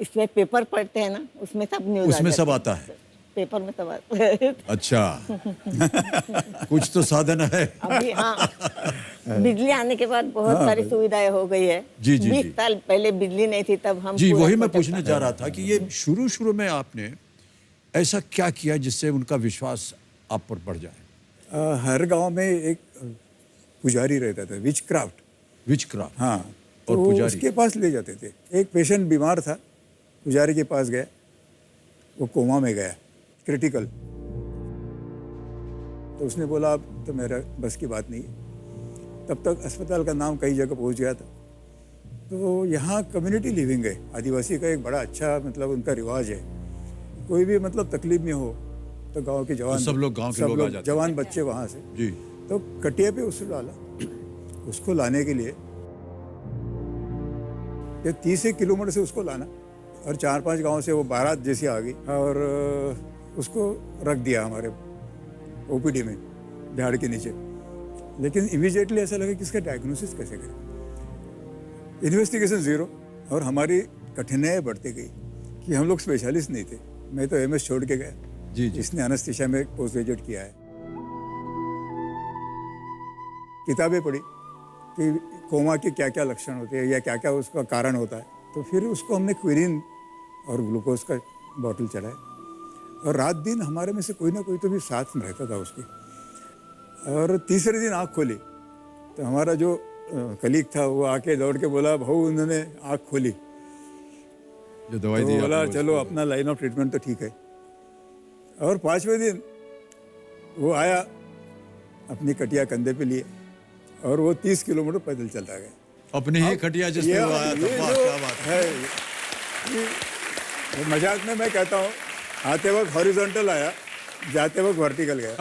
[SPEAKER 9] इसमें पेपर पढ़ते हैं ना, उसमें सब न्यूज़
[SPEAKER 1] उसमें सब आता है।
[SPEAKER 9] पेपर में सब आता है।
[SPEAKER 1] अच्छा। कुछ तो साधन है।
[SPEAKER 9] अभी हाँ, बिजली आने के बाद बहुत सारी सुविधाएं हो गई है।
[SPEAKER 1] जी, जी,
[SPEAKER 9] 20
[SPEAKER 1] जी।
[SPEAKER 9] साल पहले बिजली नहीं थी, तब हम
[SPEAKER 1] जी
[SPEAKER 9] पूरा
[SPEAKER 1] वही मैं
[SPEAKER 9] प्रोटेक्ट
[SPEAKER 1] पूछने जा रहा था कि ये शुरू में आपने ऐसा क्या किया जिससे उनका विश्वास आप पर बढ़ जाए?
[SPEAKER 7] हर गांव में एक पुजारी रहता था, विच क्राफ्ट।
[SPEAKER 1] विच क्राफ्ट।
[SPEAKER 7] हाँ,
[SPEAKER 1] और
[SPEAKER 7] तो
[SPEAKER 1] पुजारी?
[SPEAKER 7] उसके पास ले जाते थे। एक पेशेंट बीमार था, पुजारी के पास गया, वो कोमा में गया, क्रिटिकल। तो उसने बोला अब तो मेरा बस की बात नहीं है। तब तक अस्पताल का नाम कई जगह पहुंच गया था। तो यहाँ कम्युनिटी लिविंग है, आदिवासी का एक बड़ा अच्छा मतलब उनका रिवाज है। कोई भी मतलब तकलीफ में हो तो गांव के जवान,
[SPEAKER 1] तो सब लोग गांव के लोग आ जाते हैं।
[SPEAKER 7] जवान बच्चे वहाँ से
[SPEAKER 1] जी।
[SPEAKER 7] तो कटिया पे उसको डाला। उसको लाने के लिए ये 30 किलोमीटर से उसको लाना, और 4-5 गांव से वो बारात जैसी आ गई, और उसको रख दिया हमारे ओपीडी में झाड़ के नीचे। लेकिन इमीडिएटली ऐसा लगा कि इसका डायग्नोसिस कैसे करें। इन्वेस्टिगेशन ज़ीरो, और हमारी कठिनाई बढ़ती गई कि हम लोग स्पेशलिस्ट नहीं थे। मैं तो एमएस छोड़ के गया।
[SPEAKER 1] जी जी।
[SPEAKER 7] इसने एनेस्थीसिया में पोस्ट ग्रेजुएट किया है। किताबें पढ़ी कि कोमा के क्या क्या लक्षण होते हैं या क्या क्या उसका कारण होता है। तो फिर उसको हमने क्विनिन और ग्लूकोज का बॉटल चढ़ाया, और रात दिन हमारे में से कोई ना कोई तो भी साथ में रहता था उसके। और तीसरे दिन आँख खोली तो हमारा जो कलीग था वो आके दौड़ के बोला, भाऊ उन्होंने आँख खोली।
[SPEAKER 1] जो दवाई
[SPEAKER 7] तो
[SPEAKER 1] दी
[SPEAKER 7] बोला
[SPEAKER 1] आपने,
[SPEAKER 7] चलो अपना लाइन ऑफ ट्रीटमेंट तो ठीक है। और 5वें दिन वो आया अपनी कटिया कंधे पे लिए, और वो 30 किलोमीटर पैदल चलता गया।
[SPEAKER 1] अपनी ही खटिया जिस पे वो आया था। वाह, क्या बात है।
[SPEAKER 7] ये मजाक में मैं कहता हूँ, आते वक्त हॉरिजॉन्टल आया, जाते वक्त वर्टिकल गया।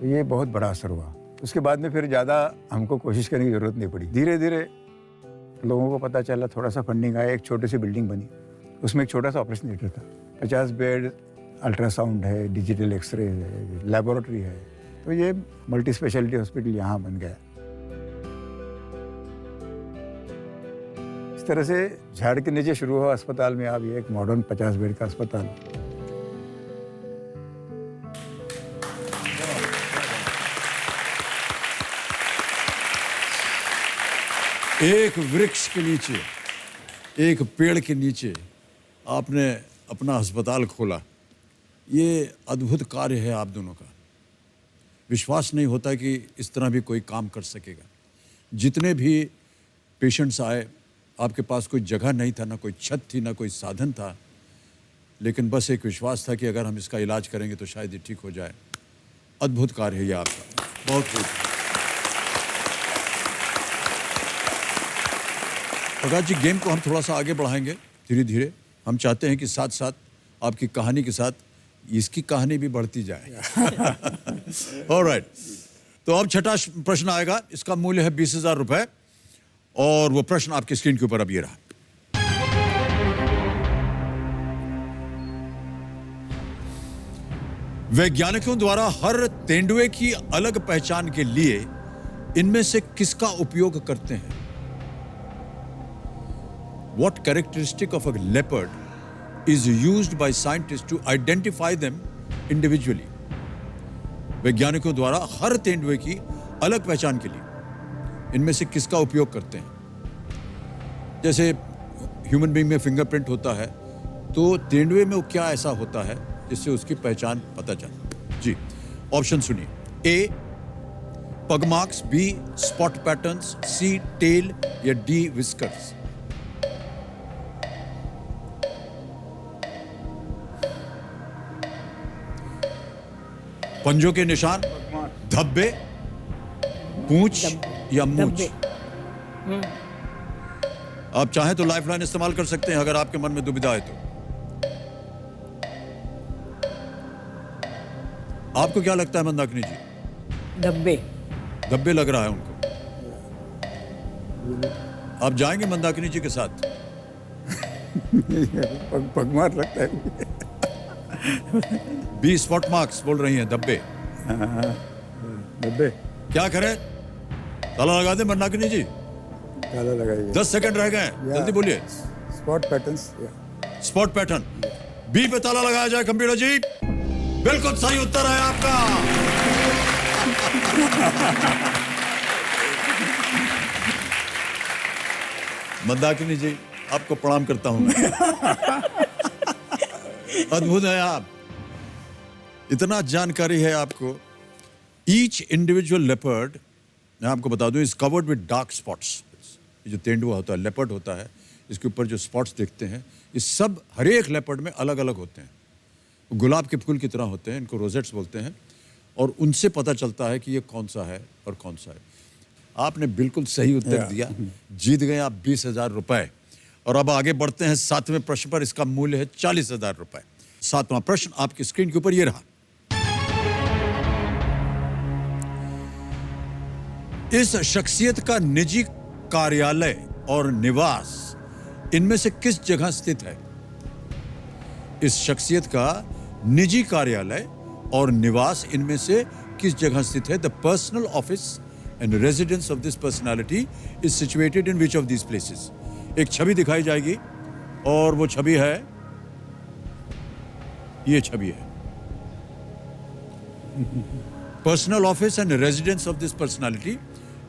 [SPEAKER 7] ये बहुत बड़ा असर हुआ। उसके बाद में फिर ज़्यादा हमको कोशिश करने की ज़रूरत नहीं पड़ी। धीरे धीरे लोगों को पता चला, थोड़ा सा फंडिंग आया, एक छोटी सी बिल्डिंग बनी, उसमें एक छोटा सा ऑपरेशन थिएटर था, 50 बेड, अल्ट्रासाउंड है, डिजिटल एक्सरे है, लेबोरेटरी है। तो ये मल्टी स्पेशलिटी हॉस्पिटल यहाँ बन गया। तरह से झाड़ के नीचे शुरू हुआ अस्पताल में अब ये एक मॉडर्न 50 बेड का अस्पताल।
[SPEAKER 1] एक वृक्ष के नीचे, एक पेड़ के नीचे आपने अपना अस्पताल खोला। ये अद्भुत कार्य है आप दोनों का। विश्वास नहीं होता कि इस तरह भी कोई काम कर सकेगा। जितने भी पेशेंट्स आए, आपके पास कोई जगह नहीं था, ना कोई छत थी, ना कोई साधन था, लेकिन बस एक विश्वास था कि अगर हम इसका इलाज करेंगे तो शायद ये ठीक हो जाए। अद्भुत कार्य है ये आपका, बहुत खूब। प्रकाश जी, गेम को हम थोड़ा सा आगे बढ़ाएंगे धीरे धीरे। हम चाहते हैं कि साथ साथ आपकी कहानी के साथ इसकी कहानी भी बढ़ती जाए। ऑलराइट, तो अब छठा प्रश्न आएगा। इसका मूल्य है 20,000 रुपए और वो प्रश्न आपकी स्क्रीन के ऊपर अब ये रहा। वैज्ञानिकों द्वारा हर तेंदुए की अलग पहचान के लिए इनमें से किसका उपयोग करते हैं? What characteristic of a leopard is used by scientists to identify them individually? वैज्ञानिकों द्वारा हर तेंदुए की अलग पहचान के लिए इनमें से किसका उपयोग करते हैं? जैसे ह्यूमन बीइंग में फिंगरप्रिंट होता है, तो तेंदुए में क्या ऐसा होता है जिससे उसकी पहचान पता चले? जी, ऑप्शन सुनिए। A pug marks, B spot patterns, C tail या डी विस्कर्स। पंजों के निशान, धब्बे, पूंछ या मूंछ। आप चाहें तो लाइफलाइन इस्तेमाल कर सकते हैं अगर आपके मन में दुविधा है तो। आपको क्या लगता है मंदाकिनी जी?
[SPEAKER 9] धब्बे।
[SPEAKER 1] धब्बे लग रहा है उनको। आप जाएंगे मंदाकिनी जी के साथ?
[SPEAKER 7] पगमार लगता है।
[SPEAKER 1] बी स्पॉट मार्क्स बोल रही हैं, धब्बे।
[SPEAKER 7] धब्बे।
[SPEAKER 1] क्या करें? ताला लगा दे मंदाकिनी जी।
[SPEAKER 7] ताला लगाइए।
[SPEAKER 1] 10 सेकंड रह गए, जल्दी बोलिए।
[SPEAKER 7] Spot patterns.
[SPEAKER 1] Spot pattern, B पे ताला लगाया जाए। कंप्यूटर जी, बिल्कुल सही उत्तर है आपका। मंदाकिनी जी, आपको प्रणाम करता हूं मैं। अद्भुत है आप, इतना जानकारी है आपको। ईच इंडिविजुअल लेपर्ड, मैं आपको बता दूं, is covered with dark spots. ये जो तेंदुआ होता है, लेपर्ड होता है, इसके ऊपर जो स्पॉट्स दिखते हैं, ये सब हर एक लेपर्ड में अलग अलग होते हैं। गुलाब के फूल की तरह होते हैं, इनको रोजेट्स बोलते हैं, और उनसे पता चलता है कि ये कौन सा है और कौन सा है। आपने बिल्कुल सही उत्तर दिया, जीत गए आप 20,000 रुपए। और अब आगे बढ़ते हैं 7वें प्रश्न पर। इसका मूल्य है 40,000 रुपए। 7वां प्रश्न आपकी स्क्रीन के ऊपर ये रहा। इस शख्सियत का निजी कार्यालय और निवास इनमें से किस जगह स्थित है? इस शख्सियत का निजी कार्यालय और निवास इनमें से किस जगह स्थित है? The personal office and residence of this personality is situated in which of this places? एक छवि दिखाई जाएगी और वो छवि है, ये छवि है। Personal office and residence of this personality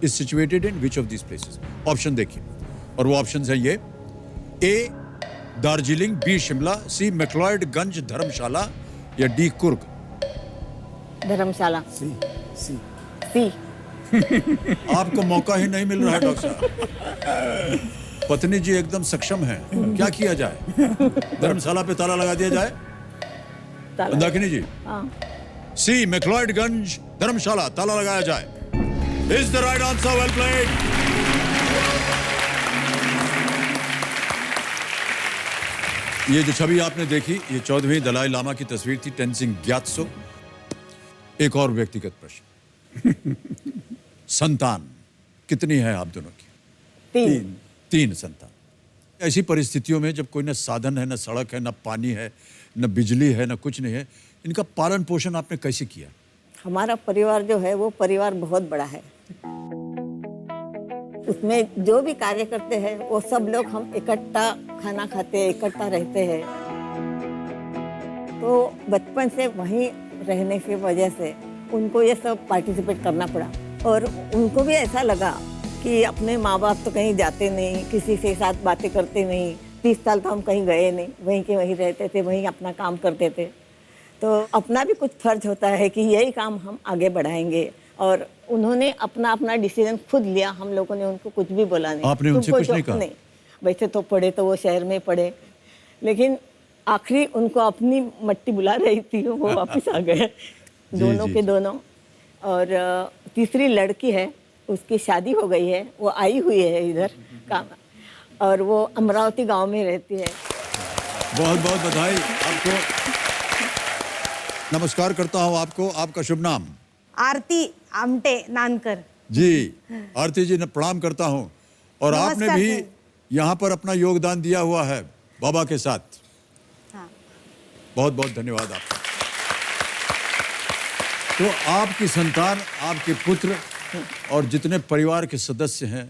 [SPEAKER 1] is situated in which of this places? Option देखिए, और वो ऑप्शंस है ये। ए दार्जिलिंग, बी शिमला, सी मैक्लॉयडगंज धर्मशाला या डी कुर्ग।
[SPEAKER 9] धर्मशाला।
[SPEAKER 7] सी सी
[SPEAKER 9] सी।
[SPEAKER 1] आपको मौका ही नहीं मिल रहा है डॉक्टर साहब। पत्नी जी एकदम सक्षम है, क्या किया जाए? धर्मशाला पे ताला लगा दिया जाए? मंदाकिनी जी, सी मैक्लॉयडगंज धर्मशाला, ताला लगाया जाए। Is the right answer, well played. ये जो छवि आपने देखी, ये 14वें दलाई लामा की तस्वीर थी, टेंजिंग ग्यात्सो। एक और व्यक्तिगत प्रश्न। संतान कितनी है आप दोनों की? 3 संतान। ऐसी परिस्थितियों में जब कोई न साधन है, न सड़क है, न पानी है, न बिजली है, न कुछ नहीं है, इनका पालन पोषण आपने कैसे किया?
[SPEAKER 9] हमारा परिवार जो है वो परिवार बहुत बड़ा है। उसमें जो भी कार्य करते हैं वो सब लोग हम इकट्ठा खाना खाते हैं, इकट्ठा रहते हैं। तो बचपन से वहीं रहने की वजह से उनको ये सब पार्टिसिपेट करना पड़ा और उनको भी ऐसा लगा कि अपने माँ बाप तो कहीं जाते नहीं, किसी के साथ बातें करते नहीं। 30 साल तो हम कहीं गए नहीं, वहीं के वहीं रहते थे, वहीं अपना काम करते थे। तो अपना भी कुछ फर्ज होता है कि यही काम हम आगे बढ़ाएंगे और उन्होंने अपना अपना डिसीजन खुद लिया। हम लोगों ने उनको कुछ भी बोला नहीं।
[SPEAKER 1] आपने उनसे कुछ नहीं कहा?
[SPEAKER 9] नहीं, वैसे तो पढ़े तो वो शहर में पढ़े, लेकिन आखिरी उनको अपनी मट्टी बुला रही थी, वो वापस आ गए दोनों के दोनों। और तीसरी लड़की है, उसकी शादी हो गई है, वो आई हुई है इधर काम, और वो अमरावती गांव में रहती है।
[SPEAKER 1] बहुत बहुत बधाई आपको। नमस्कार करता हूं आपको। आपका शुभ नाम?
[SPEAKER 10] आरती आमटे नानकर।
[SPEAKER 1] जी, आरती जी ने प्रणाम करता हूं। और आपने
[SPEAKER 10] नमस्कार
[SPEAKER 1] भी
[SPEAKER 10] सर।
[SPEAKER 1] यहाँ पर अपना योगदान दिया हुआ है बाबा के साथ।
[SPEAKER 10] हाँ।
[SPEAKER 1] बहुत बहुत धन्यवाद आपका। तो आपकी संतान, आपके पुत्र और जितने परिवार के सदस्य हैं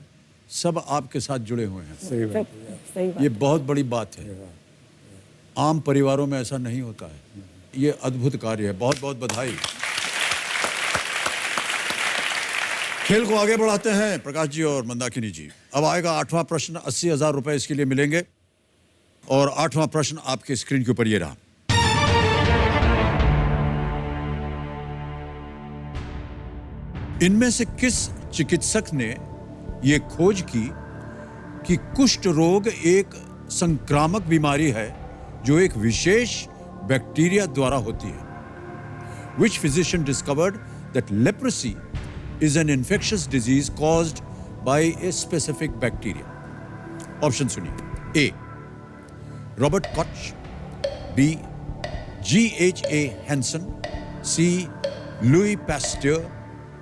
[SPEAKER 1] सब आपके साथ जुड़े हुए हैं।
[SPEAKER 7] सही बात
[SPEAKER 9] सही बात।
[SPEAKER 1] ये बहुत बड़ी बात है। आम परिवारों में ऐसा नहीं होता है। ये अद्भुत कार्य है। बहुत बहुत बधाई। खेल को आगे बढ़ाते हैं प्रकाश जी और मंदाकिनी जी। अब आएगा 8वां प्रश्न। 80,000 रुपए इसके लिए मिलेंगे। और 8वां प्रश्न आपके स्क्रीन के ऊपर ये रहा। इनमें से किस चिकित्सक ने ये खोज की कि कुष्ठ रोग एक संक्रामक बीमारी है जो एक विशेष बैक्टीरिया द्वारा होती है? Which physician discovered that leprosy is an infectious disease caused by a specific bacteria? Option सुनिए। A. Robert Koch, B. G.H.A. Hansen, C. Louis Pasteur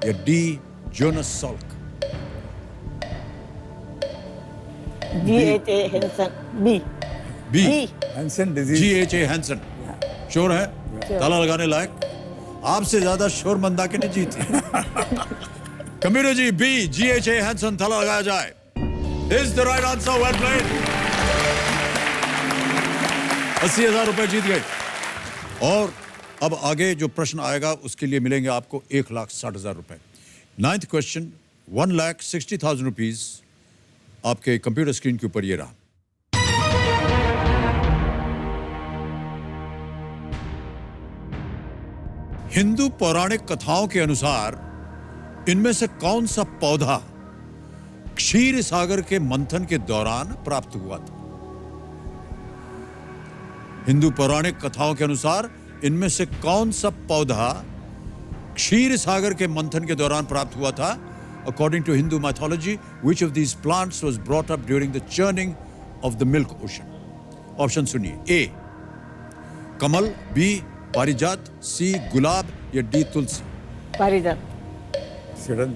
[SPEAKER 1] या D. Jonas Salk?
[SPEAKER 9] G.H.A. Hansen, B.
[SPEAKER 1] B.
[SPEAKER 7] Hansen disease.
[SPEAKER 1] G.H.A. Hansen। Sure है? ताला लगाने लायक? आपसे ज्यादा sure Mandakini जी थी। Computer जी, B. G.H.A. Hansen, ताला लगाया जाए। Is the right answer? Well played. 80,000 रुपए जीत गए। और अब आगे जो प्रश्न आएगा उसके लिए मिलेंगे आपको 1,60,000 रुपए। 9th क्वेश्चन, 1,60,000 रुपीज आपके कंप्यूटर स्क्रीन के ऊपर ये रहा। हिंदू पौराणिक कथाओं के अनुसार इनमें से कौन सा पौधा क्षीर सागर के मंथन के दौरान प्राप्त हुआ था? हिंदू पौराणिक कथाओं के अनुसार इनमें से कौन सा पौधा क्षीर सागर के मंथन के दौरान प्राप्त हुआ था? According to Hindu mythology, which of these plants was brought up during the churning of the milk ocean? Option सुनिए। A. Kamal, B. पारिजात, C. गुलाब या D. तुलसी?
[SPEAKER 9] पारिजात।
[SPEAKER 7] सडन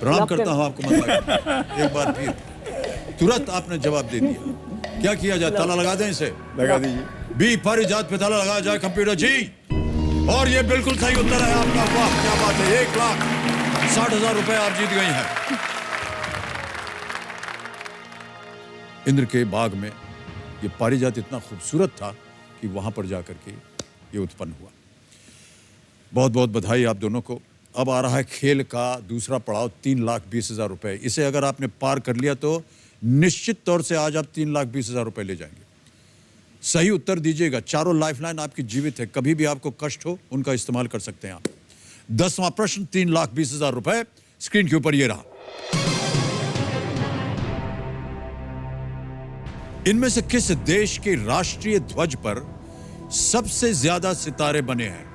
[SPEAKER 1] प्रणाम करता हूं आपको मंदाकिनी। एक बार फिर तुरंत आपने जवाब दे दिया। क्या किया जाए? ताला लगा दें इसे?
[SPEAKER 7] लगा दीजिए।
[SPEAKER 1] बी पारिजात पे ताला लगाया जाए कंप्यूटर जी। और ये बिल्कुल सही उत्तर है आपका। वाह क्या बात है। 1,60,000 रुपए आप जीत गई हैं। इंद्र के बाग में ये पारिजात इतना खूबसूरत था कि वहां पर जाकर के ये उत्पन्न हुआ। बहुत बहुत बधाई आप दोनों को। अब आ रहा है खेल का दूसरा पड़ाव, 3,20,000 रुपए। इसे अगर आपने पार कर लिया तो निश्चित तौर से आज आप 3,20,000 रुपए ले जाएंगे। सही उत्तर दीजिएगा। चारों लाइफलाइन आपकी जीवित है। कभी भी आपको कष्ट हो उनका इस्तेमाल कर सकते हैं आप। 10वां प्रश्न, 3,20,000 रुपए स्क्रीन के ऊपर ये रहा। इनमें से किस देश के राष्ट्रीय ध्वज पर सबसे ज्यादा सितारे बने हैं?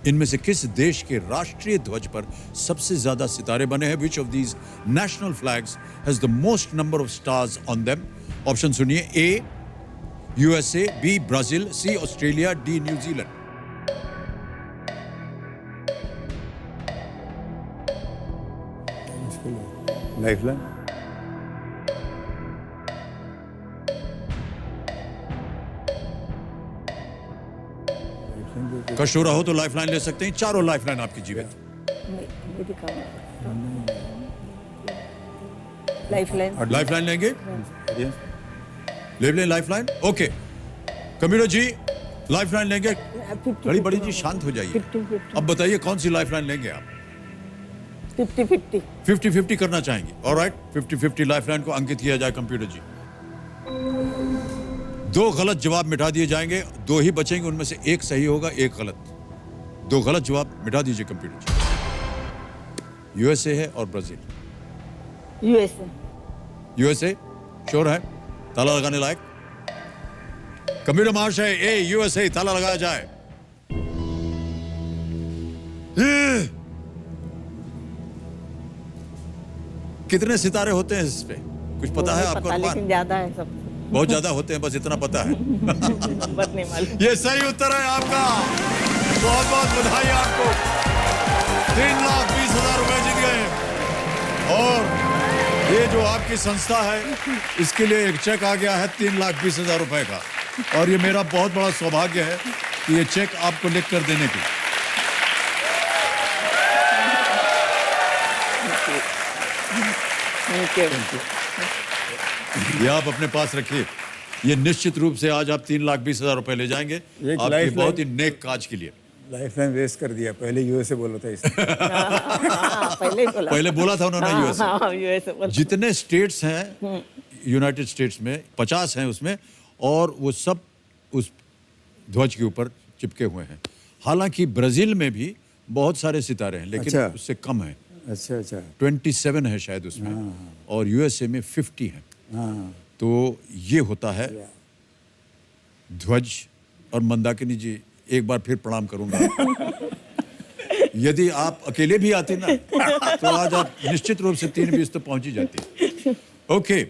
[SPEAKER 1] इनमें से किस देश के राष्ट्रीय ध्वज पर सबसे ज्यादा सितारे बने हैं? Which of these national flags has the most number of stars on them? Option सुनिए। A. USA, B. Brazil, C. Australia, D. New Zealand?
[SPEAKER 7] Lifeline.
[SPEAKER 1] कष्ट हो रहा हो तो लाइफलाइन ले सकते हैं। चारों लाइफलाइन आपकी जीवित।
[SPEAKER 9] मेरी काम लाइफ लाइन
[SPEAKER 1] लाइफ लाइन लेंगे? ले लें लाइफ लाइन? ओके, कम्प्यूटर जी लाइफ लाइन लेंगे? बड़ी बड़ी जी शांत हो जाइए।
[SPEAKER 9] 50-50
[SPEAKER 1] अब बताइए कौन सी लाइफ लाइन लेंगे आप?
[SPEAKER 9] 50-50
[SPEAKER 1] 50-50 करना चाहेंगे? ऑलराइट, 50-50 लाइफ लाइन को अंकित किया जाए कंप्यूटर जी। 2 गलत जवाब मिटा दिए जाएंगे, 2 ही बचेंगे, उनमें से 1 सही होगा, 1 गलत। 2 गलत जवाब मिटा दीजिए कंप्यूटर जी। यूएसए है और ब्राजील।
[SPEAKER 9] यूएसए
[SPEAKER 1] यूएसए श्योर है? ताला लगाने लायक? कंप्यूटर महाशय ए यूएसए, ताला लगाया जाए। कितने सितारे होते हैं इस पे? कुछ पता है आपको?
[SPEAKER 9] पता, लेकिन ज्यादा है सब।
[SPEAKER 1] बहुत ज्यादा होते हैं, बस इतना पता है।
[SPEAKER 9] नंबर नहीं मालूम।
[SPEAKER 1] ये सही उत्तर है आपका। बहुत बहुत बधाई आपको। 3,20,000 रुपए जीत गए। और ये जो आपकी संस्था है, इसके लिए एक चेक आ गया है 3,20,000 रुपए का। और ये मेरा बहुत बड़ा सौभाग्य है कि ये चेक आपको लिख कर देने की। ये आप अपने पास रखिए। ये निश्चित रूप से आज आप 3,20,000 रुपए ले जाएंगे आपके
[SPEAKER 7] लाइफ
[SPEAKER 1] बहुत ही नेक काज के लिए।
[SPEAKER 7] लाइफ लाइन वेस्ट कर दिया, पहले यूएसए बोला था इसने।
[SPEAKER 9] पहले
[SPEAKER 1] बोला था उन्होंने यूएसए।
[SPEAKER 9] यूएसए बोला।
[SPEAKER 1] जितने स्टेट्स हैं यूनाइटेड स्टेट्स में, 50 हैं उसमें, और वो सब उस ध्वज के ऊपर चिपके हुए हैं। हालांकि ब्राजील में भी बहुत सारे सितारे हैं, लेकिन
[SPEAKER 7] अच्छा।
[SPEAKER 1] उससे कम है।
[SPEAKER 7] अच्छा अच्छा।
[SPEAKER 1] 27 है शायद उसमें, और यूएसए में 50 है।
[SPEAKER 7] हाँ
[SPEAKER 1] तो ये होता है ध्वज। और मंदाकिनी जी, एक बार फिर प्रणाम करूंगा। यदि आप अकेले भी आते ना, तो आज आप निश्चित रूप से 3,20 तो पहुंच ही जाती। ओके,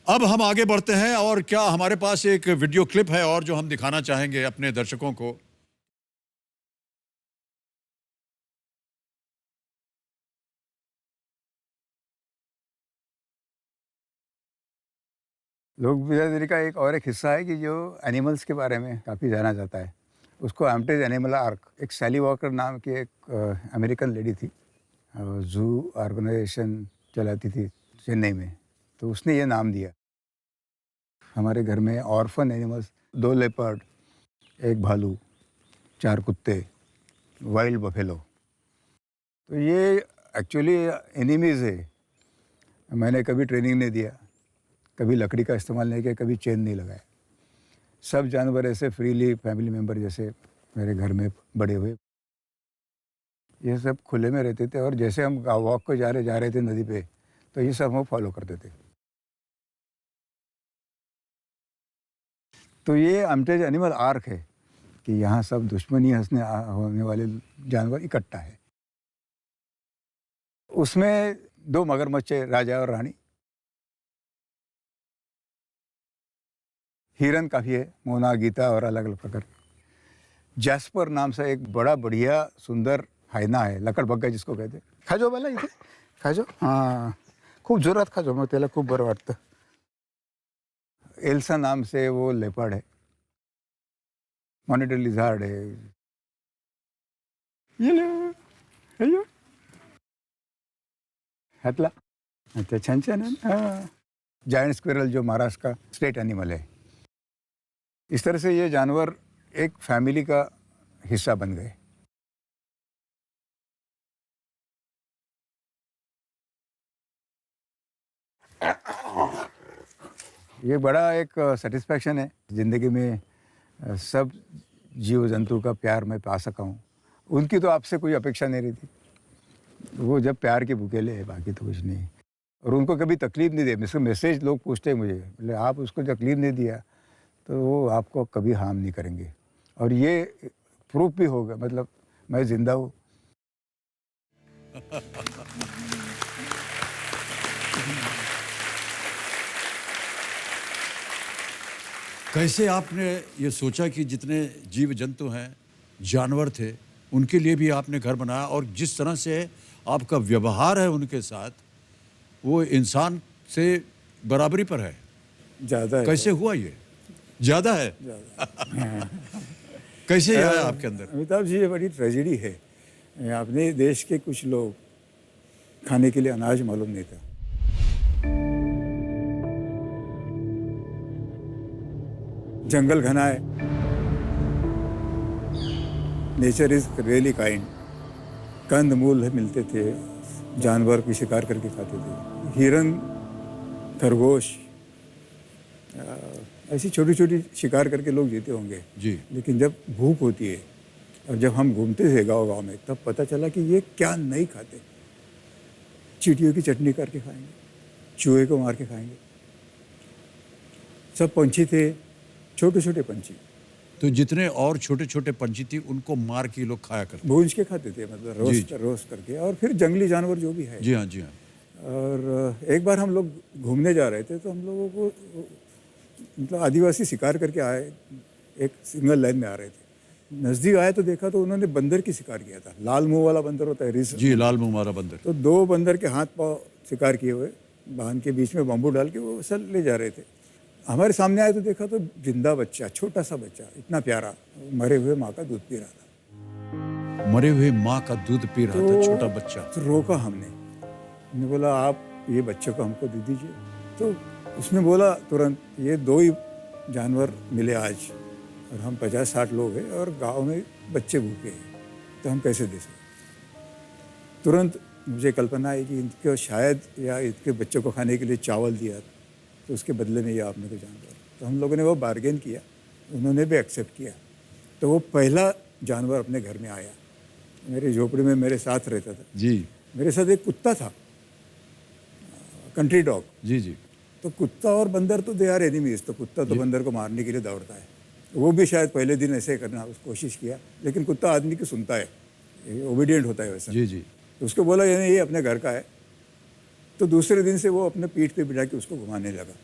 [SPEAKER 1] अब हम आगे बढ़ते हैं। और क्या हमारे पास एक वीडियो क्लिप है और जो हम दिखाना चाहेंगे अपने दर्शकों को?
[SPEAKER 7] लोक बिरादरी का एक हिस्सा है कि जो एनिमल्स के बारे में काफ़ी जाना जाता है। उसको आमटेज एनिमल आर्क, एक सैली वॉकर नाम की एक अमेरिकन लेडी थी, जू ऑर्गेनाइजेशन चलाती थी चेन्नई में, तो उसने ये नाम दिया। हमारे घर में ऑर्फन एनिमल्स 2 लेपर्ड, 1 भालू, 4 कुत्ते, वाइल्ड बफेलो, तो ये एक्चुअली एनिमीज़ है। मैंने कभी ट्रेनिंग नहीं दिया, कभी लकड़ी का इस्तेमाल नहीं किया, कभी चेन नहीं लगाया। सब जानवर ऐसे फ्रीली फैमिली मेम्बर जैसे मेरे घर में बड़े हुए। ये सब खुले में रहते थे, और जैसे हम वॉक को जा रहे थे नदी पे, तो ये सब हम फॉलो करते थे। तो ये आमटेज एनिमल आर्क है कि यहाँ सब दुश्मनी होने वाले जानवर इकट्ठा है। उसमें 2 मगरमच्छ, राजा और रानी। हिरन काफ़ी है, मोना, गीता और अलग अलग प्रकार। जैस्पर नाम से एक बड़ा बढ़िया सुंदर हायना है, लकड़बग्गा जिसको कहते हैं। खाजो बाला इथे खाजो, हाँ खूब जोरात खाजो, मग त्याला खूप बरं वाटतं। एल्सा नाम से वो लेपर्ड है। मॉनिटर लिझार्ड है। हेलो हतला, अच्छा छान छान है। हाँ, जायंट स्क्विरल जो महाराष्ट्र का स्टेट एनिमल है। इस तरह से ये जानवर एक फैमिली का हिस्सा बन गए। ये बड़ा एक सेटिस्फैक्शन है ज़िंदगी में, सब जीव जंतु का प्यार मैं पा सका हूँ। उनकी तो आपसे कोई अपेक्षा नहीं रहती, वो जब प्यार के भूखेले है, बाकी तो कुछ नहीं। और उनको कभी तकलीफ नहीं दी। इसका मैसेज लोग पूछते हैं मुझे, बोले आप उसको तकलीफ नहीं दिया तो वो आपको कभी हार्म नहीं करेंगे। और ये प्रूफ भी होगा, मतलब मैं जिंदा हूँ।
[SPEAKER 1] कैसे आपने ये सोचा कि जितने जीव जंतु हैं, जानवर थे, उनके लिए भी आपने घर बनाया, और जिस तरह से आपका व्यवहार है उनके साथ, वो इंसान से बराबरी पर है।
[SPEAKER 7] ज़्यादा है।
[SPEAKER 1] कैसे हुआ ये? ज़्यादा है? कैसे आया आपके अंदर?
[SPEAKER 7] अमिताभ जी, ये बड़ी ट्रेजेडी है। अपने देश के कुछ लोग खाने के लिए अनाज मालूम नहीं था। जंगल घना है, नेचर इज रियली काइंड। कंद मूल मिलते थे, जानवर की शिकार करके खाते थे, हिरन, खरगोश, ऐसी छोटी छोटी शिकार करके लोग जीते होंगे
[SPEAKER 1] जी।
[SPEAKER 7] लेकिन जब भूख होती है और जब हम घूमते थे गांव गांव में, तब पता चला कि ये क्या नहीं खाते। चींटियों की चटनी करके खाएंगे, चूहे को मार के खाएंगे। सब पंछी थे, छोटे छोटे पंछी,
[SPEAKER 1] तो जितने और छोटे छोटे पंछी थी उनको मार के लोग खाया करते।
[SPEAKER 7] भूंज के खाते थे, मतलब रोस्ट करके। और फिर जंगली जानवर जो भी है।
[SPEAKER 1] जी हाँ, जी हाँ।
[SPEAKER 7] और एक बार हम लोग घूमने जा रहे थे तो हम लोगों को मतलब आदिवासी शिकार करके आए, एक सिंगल लाइन में आ रहे थे। नज़दीक आए तो देखा तो उन्होंने बंदर की शिकार किया था। लाल मुंह वाला बंदर होता है, रिस।
[SPEAKER 1] जी, लाल मुंह वाला बंदर।
[SPEAKER 7] तो 2 बंदर के हाथ पाँव शिकार किए हुए बांध के बीच में बाम्बू डाल के वो सब ले जा रहे थे। हमारे सामने आए तो देखा तो जिंदा बच्चा, छोटा सा बच्चा, इतना प्यारा, मरे हुए माँ का दूध पी रहा था।
[SPEAKER 1] मरे हुए माँ का दूध पी रहा था छोटा बच्चा।
[SPEAKER 7] तो रोका हमने बोला आप ये बच्चे को हमको दे दीजिए। तो उसने बोला तुरंत, ये 2 ही जानवर मिले आज और हम 50-60 लोग हैं और गांव में बच्चे भूखे हैं, तो हम कैसे दे सकते। तुरंत मुझे कल्पना आई कि इनके शायद या इनके बच्चों को खाने के लिए चावल दिया तो उसके बदले में ये आपने को जानवर। तो हम लोगों ने वो बार्गेन किया, उन्होंने भी एक्सेप्ट किया। तो वो पहला जानवर अपने घर में आया। मेरी झोपड़ी में मेरे साथ रहता था
[SPEAKER 1] जी।
[SPEAKER 7] मेरे साथ एक कुत्ता था, कंट्री डॉग।
[SPEAKER 1] जी जी।
[SPEAKER 7] तो कुत्ता और बंदर तो दे आर एनिमीज। तो कुत्ता तो बंदर को मारने के लिए दौड़ता है। वो भी शायद पहले दिन ऐसे करना कोशिश किया, लेकिन कुत्ता आदमी की सुनता है, ओबीडियंट होता है वैसा।
[SPEAKER 1] जी जी।
[SPEAKER 7] तो उसको बोला ये अपने घर का है। तो दूसरे दिन से वो अपने पीठ पे बिठा के उसको घुमाने लगा।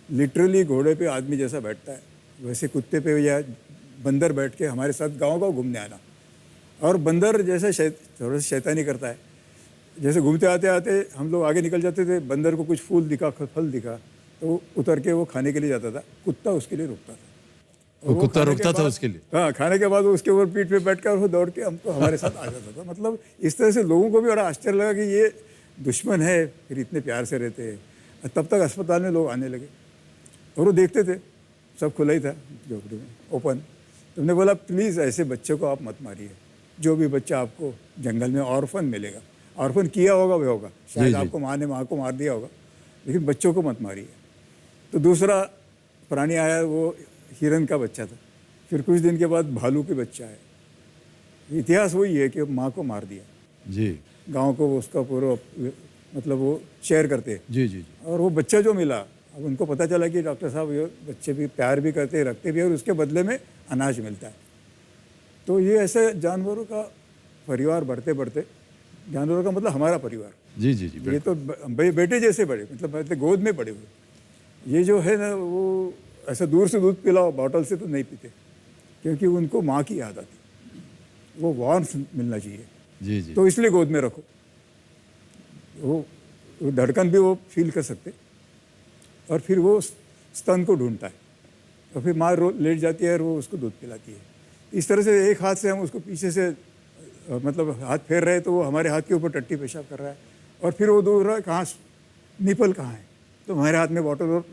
[SPEAKER 7] लिटरली घोड़े पे आदमी जैसा बैठता है वैसे कुत्ते पे या बंदर बैठ के हमारे साथ गाँव घूमने आना। और बंदर जैसा थोड़ा सा शैतानी करता है। जैसे घूमते आते आते हम लोग आगे निकल जाते थे, बंदर को कुछ फूल दिखा, फल दिखा, तो उतर के वो खाने के लिए जाता था। कुत्ता उसके लिए रुकता था।
[SPEAKER 1] वो कुत्ता रुकता था उसके लिए।
[SPEAKER 7] हाँ, खाने के बाद वो उसके ऊपर पीठ पे बैठकर वो दौड़ के हमको हमारे साथ आ जाता था। मतलब इस तरह से लोगों को भी बड़ा आश्चर्य लगा कि ये दुश्मन है, फिर इतने प्यार से रहते हैं। तब तक अस्पताल में लोग आने लगे और वो देखते थे, सब खुला ही था झोपड़ी में, ओपन। तुमने बोला प्लीज़ ऐसे बच्चे को आप मत मारिए। जो भी बच्चा आपको जंगल में ऑर्फन मिलेगा, ऑर्फन किया होगा वह होगा, शायद आपको माँ को मार दिया होगा, लेकिन बच्चों को मत मारिए। तो दूसरा प्राणी आया, वो हिरन का बच्चा था। फिर कुछ दिन के बाद भालू के बच्चा आया। इतिहास वही है कि माँ को मार दिया।
[SPEAKER 1] जी।
[SPEAKER 7] गांव को उसका पूरा मतलब वो शेयर करते हैं।
[SPEAKER 1] जी जी।
[SPEAKER 7] और वो बच्चा जो मिला, अब उनको पता चला कि डॉक्टर साहब ये बच्चे भी प्यार भी करते हैं, रखते भी, और उसके बदले में अनाज मिलता है। तो ये ऐसे जानवरों का परिवार बढ़ते बढ़ते, जानवरों का मतलब हमारा परिवार।
[SPEAKER 1] जी जी जी।
[SPEAKER 7] ये तो बेटे जैसे बड़े, मतलब गोद में पड़े हुए। ये जो है ना, वो ऐसा दूर से दूध पिलाओ, बॉटल से तो नहीं पीते, क्योंकि उनको माँ की याद आती। वो वार्मथ मिलना चाहिए।
[SPEAKER 1] जी जी।
[SPEAKER 7] तो इसलिए गोद में रखो। वो धड़कन भी वो फील कर सकते। और फिर वो स्तन को ढूंढता है और फिर माँ लेट जाती है और वो उसको दूध पिलाती है। इस तरह से एक हाथ से हम उसको पीछे से मतलब हाथ फेर रहे तो वो हमारे हाथ के ऊपर टट्टी पेशाब कर रहा है। और फिर वो दूर रहा है, कहाँ निपल कहाँ है, तो हमारे हाथ में बॉटल और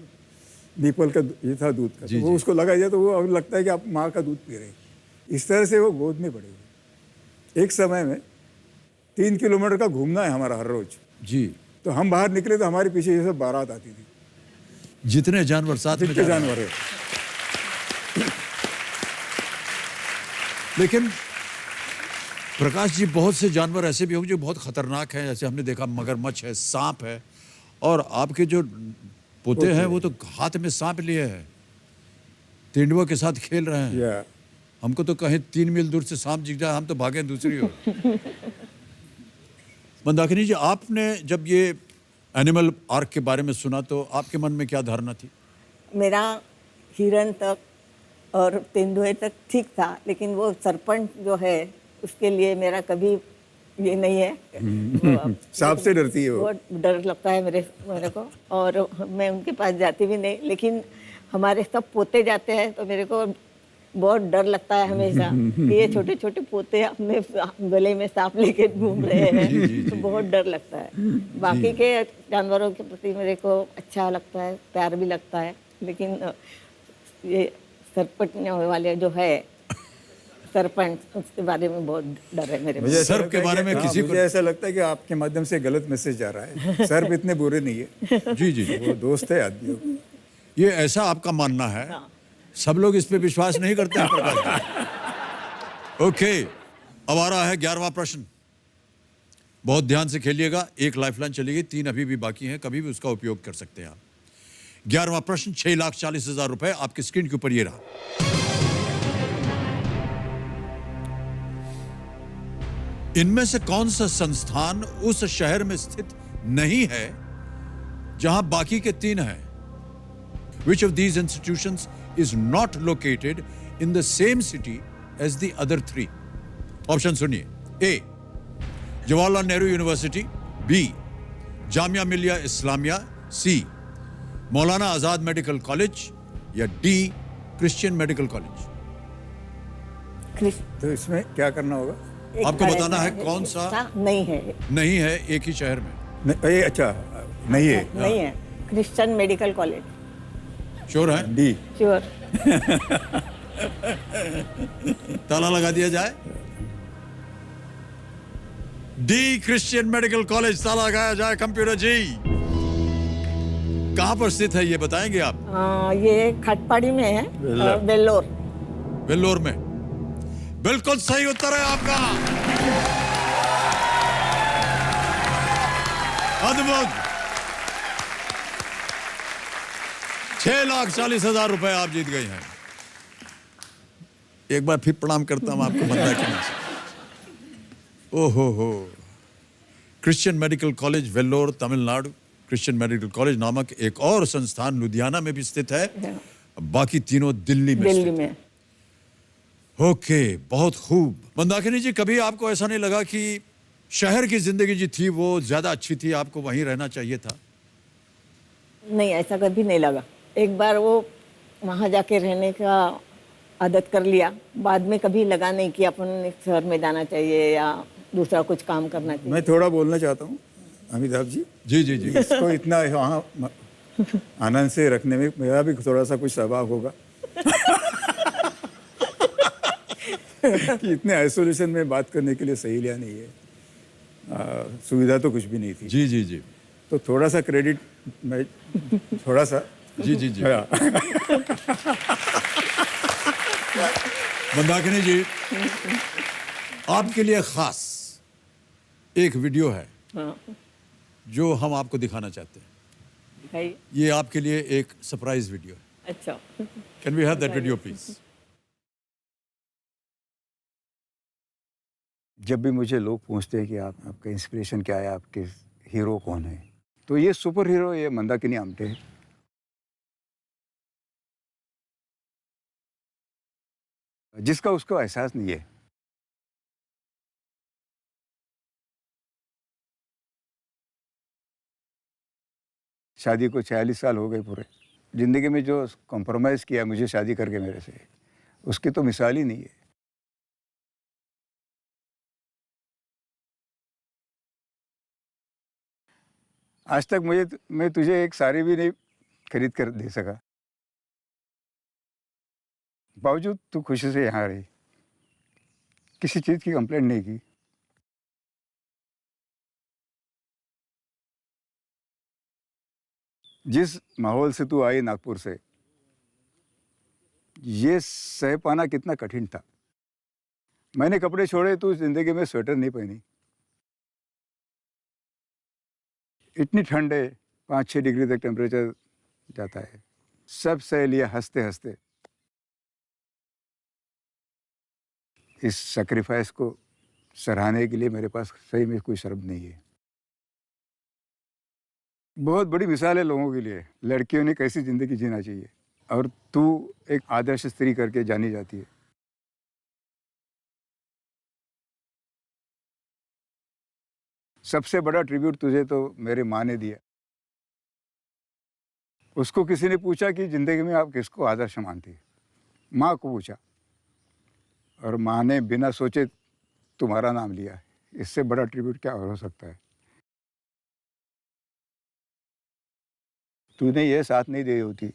[SPEAKER 7] निपल का ये था दूध का। तो वो उसको लगा दिया तो वो अब लगता है कि आप माँ का दूध पी रहे हैं। इस तरह से वो गोद में पड़े हुए। एक समय में 3 किलोमीटर का घूमना है हमारा हर रोज।
[SPEAKER 1] जी।
[SPEAKER 7] तो हम बाहर निकले तो हमारे पीछे ये सब बारात आती थी।
[SPEAKER 1] जितने जानवर साथ में
[SPEAKER 7] जानवर है।
[SPEAKER 1] लेकिन प्रकाश जी, बहुत से जानवर ऐसे भी होंगे जो बहुत खतरनाक हैं। जैसे हमने देखा मगरमच्छ है, सांप है, और आपके जो पोते हैं वो तो हाथ में सांप लिए हैं, तेंदुआ के साथ खेल रहे हैं। हमको तो कहीं 3 मील दूर से सांप दिख जाए हम तो भागे दूसरी ओर। मंदाकिनी जी, आपने जब ये एनिमल आर्क के बारे में सुना तो आपके मन में क्या धारणा थी?
[SPEAKER 9] मेरा हिरन तक और तेंदुए तक ठीक था, लेकिन वो सरपंच जो है उसके लिए मेरा कभी ये नहीं है।
[SPEAKER 7] सांप से डरती है
[SPEAKER 9] वो डर लगता है मेरे को, और मैं उनके पास जाती भी नहीं। लेकिन हमारे सब पोते जाते हैं तो मेरे को बहुत डर लगता है हमेशा कि ये छोटे छोटे पोते अपने गले में सांप लेके घूम रहे हैं, तो बहुत डर लगता है। बाकी के जानवरों के प्रति मेरे को अच्छा लगता है, प्यार भी लगता है, लेकिन ये सरपटने वाले जो है सरपंच, उसके बारे में बहुत डर है मेरे
[SPEAKER 7] मुझे ऐसा
[SPEAKER 1] सर्प
[SPEAKER 7] लगता
[SPEAKER 1] के
[SPEAKER 7] है
[SPEAKER 1] बारे
[SPEAKER 7] कि-
[SPEAKER 1] में
[SPEAKER 7] हाँ,
[SPEAKER 1] किसी
[SPEAKER 7] मुझे ऐसा लगता है कि आपके माध्यम से गलत मैसेज जा रहा है। सर्प इतने बुरे नहीं है,
[SPEAKER 1] जी जी जी
[SPEAKER 7] वो दोस्त है आदमियों को।
[SPEAKER 1] ये ऐसा आपका मानना है, सब लोग इस पे विश्वास नहीं करते हैं प्रकाश जी। ओके, अब आ रहा है 11वां प्रश्न। बहुत ध्यान से खेलिएगा, एक लाइफलाइन चलेगी, 3 अभी भी बाकी हैं, कभी भी उसका उपयोग कर सकते हैं आप। 11वां प्रश्न, 6,40,000 रुपए आपकी स्क्रीन के ऊपर ये रहा। इनमें से कौन सा संस्थान उस शहर में स्थित नहीं है जहां बाकी के 3 हैं? Which of these institutions is not located in the same city as the other 3? Option सुनिए। A, Jawaharlal Nehru university, B, Jamia Millia Islamia, C, Maulana Azad medical college, या D, क्रिश्चियन मेडिकल कॉलेज।
[SPEAKER 7] तो इसमें क्या करना होगा?
[SPEAKER 1] आपको बताना है कौन सा
[SPEAKER 9] नहीं है,
[SPEAKER 1] नहीं है एक ही शहर में।
[SPEAKER 7] ये अच्छा नहीं है,
[SPEAKER 9] नहीं है। क्रिश्चियन मेडिकल कॉलेज,
[SPEAKER 1] श्योर है?
[SPEAKER 7] डी।
[SPEAKER 9] श्योर।
[SPEAKER 1] ताला लगा दिया जाए। डी, क्रिश्चियन मेडिकल कॉलेज, ताला लगाया जाए। कंप्यूटर जी, कहां पर स्थित है ये बताएंगे आप?
[SPEAKER 9] ये खटपाड़ी में है, वेल्लोर।
[SPEAKER 1] वेल्लोर में। बिल्कुल सही उत्तर है आपका। अद्भुत। 6,40,000 रुपए आप जीत गई हैं। एक बार फिर प्रणाम करता हूं आपको मंदाकिनी से। ओहो, Christian medical college Vellore, Tamil Nadu. Christian medical college नामक एक और संस्थान लुधियाना में भी स्थित है, बाकी तीनों दिल्ली में स्थित
[SPEAKER 9] में।
[SPEAKER 1] है। ओके, बहुत खूब। मंदाकिनी जी, कभी आपको ऐसा नहीं लगा कि शहर की जिंदगी जो थी वो ज्यादा अच्छी थी, आपको वहीं रहना चाहिए था?
[SPEAKER 9] नहीं, ऐसा कभी नहीं लगा। एक बार वो वहाँ जाके रहने का आदत कर लिया, बाद में कभी लगा नहीं कि अपन शहर में जाना चाहिए या दूसरा कुछ काम करना चाहिए।
[SPEAKER 7] मैं थोड़ा बोलना चाहता हूँ अमिताभ जी।
[SPEAKER 1] जी जी जी।
[SPEAKER 7] इसको इतना वहाँ आनंद से रखने में मेरा भी थोड़ा सा कुछ सहभाग होगा। कि इतने आइसोलेशन में बात करने के लिए सही लिया नहीं है, सुविधा तो कुछ भी नहीं थी।
[SPEAKER 1] जी जी जी।
[SPEAKER 7] तो थोड़ा सा क्रेडिट मैं थोड़ा सा।
[SPEAKER 1] जी जी जी।
[SPEAKER 7] हाँ।
[SPEAKER 1] मंदाकिनी जी, आपके लिए खास एक वीडियो है जो हम आपको दिखाना चाहते हैं।
[SPEAKER 9] भाई,
[SPEAKER 1] ये आपके लिए एक सरप्राइज वीडियो है।
[SPEAKER 9] अच्छा।
[SPEAKER 1] Can we have that video please?
[SPEAKER 7] जब भी मुझे लोग पूछते हैं कि आपका इंस्पिरेशन क्या है, आपके हीरो कौन है, तो ये सुपर हीरो ये मंदाकिनी आमटे है। जिसका उसको एहसास नहीं है। शादी को 46 साल हो गए पूरे। जिंदगी में जो कॉम्प्रोमाइज किया मुझे शादी करके मेरे से, उसकी तो मिसाल ही नहीं है। आज तक मैं तुझे एक साड़ी भी नहीं खरीद कर दे सका, बावजूद तू खुशी से यहाँ रही, किसी चीज की कंप्लेंट नहीं की। जिस माहौल से तू आई नागपुर से, ये सह पाना कितना कठिन था। मैंने कपड़े छोड़े, तू जिंदगी में स्वेटर नहीं पहनी। इतनी ठंड है, 5-6 डिग्री तक टेम्परेचर जाता है। सब सह लिया हंसते हंसते। इस सेक्रीफाइस को सराहने के लिए मेरे पास सही में कोई शब्द नहीं है। बहुत बड़ी मिसाल है लोगों के लिए, लड़कियों ने कैसी जिंदगी जीना चाहिए, और तू एक आदर्श स्त्री करके जानी जाती है। सबसे बड़ा ट्रिब्यूट तुझे तो मेरे माँ ने दिया। उसको किसी ने पूछा कि जिंदगी में आप किसको आदर्श मानती है, माँ को पूछा, और माँ ने बिना सोचे तुम्हारा नाम लिया, इससे बड़ा ट्रिब्यूट क्या हो सकता है। तूने ये साथ नहीं दी होती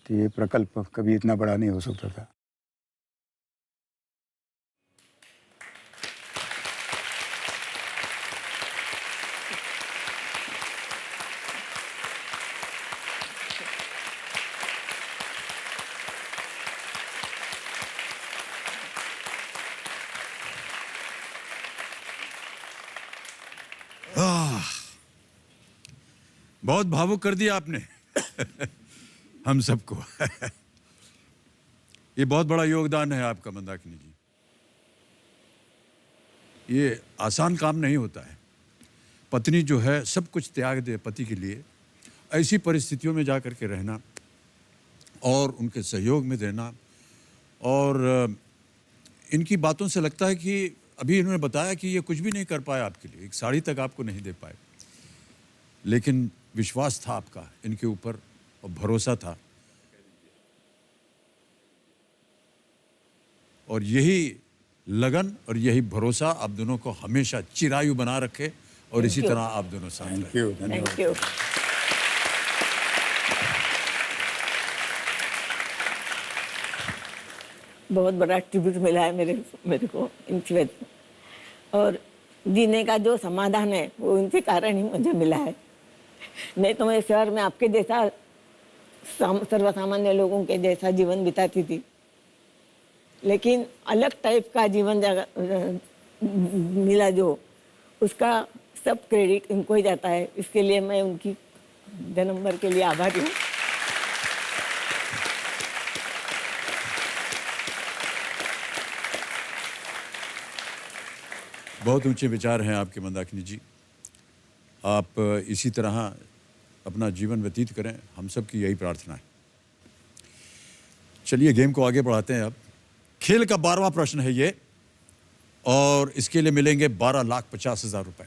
[SPEAKER 7] तो ये प्रकल्प कभी इतना बड़ा नहीं हो सकता था।
[SPEAKER 1] बहुत भावुक कर दिया आपने हम सबको ये बहुत बड़ा योगदान है आपका मंदाकिनी जी। ये आसान काम नहीं होता है। पत्नी जो है सब कुछ त्याग दे पति के लिए, ऐसी परिस्थितियों में जा कर के रहना और उनके सहयोग में देना। और इनकी बातों से लगता है कि अभी इन्होंने बताया कि ये कुछ भी नहीं कर पाए आपके लिए, एक साड़ी तक आपको नहीं दे पाए, लेकिन विश्वास था आपका इनके ऊपर और भरोसा था। और यही लगन और यही भरोसा आप दोनों को हमेशा चिरायु बना रखे और इसी तरह आप दोनों साथ रहें।
[SPEAKER 7] Thank you.
[SPEAKER 9] Thank you. बहुत बड़ा ट्रिब्यूट मिला है मेरे को इनकी वजह से, और जीने का जो समाधान है वो इनके कारण ही मुझे मिला है। नहीं तो मैं शहर में आपके जैसा सर्वसामान्य लोगों के जैसा जीवन बिताती थी, लेकिन अलग टाइप का जीवन मिला जो, उसका सब क्रेडिट इनको ही जाता है। इसके लिए मैं उनकी जन्म भर के लिए आभारी हूँ।
[SPEAKER 1] बहुत ऊंचे विचार हैं आपके मंदाकिनी जी। आप इसी तरह अपना जीवन व्यतीत करें, हम सब की यही प्रार्थना है। चलिए गेम को आगे बढ़ाते हैं। अब खेल का 12वां प्रश्न है ये, और इसके लिए मिलेंगे 12,50,000 रुपए।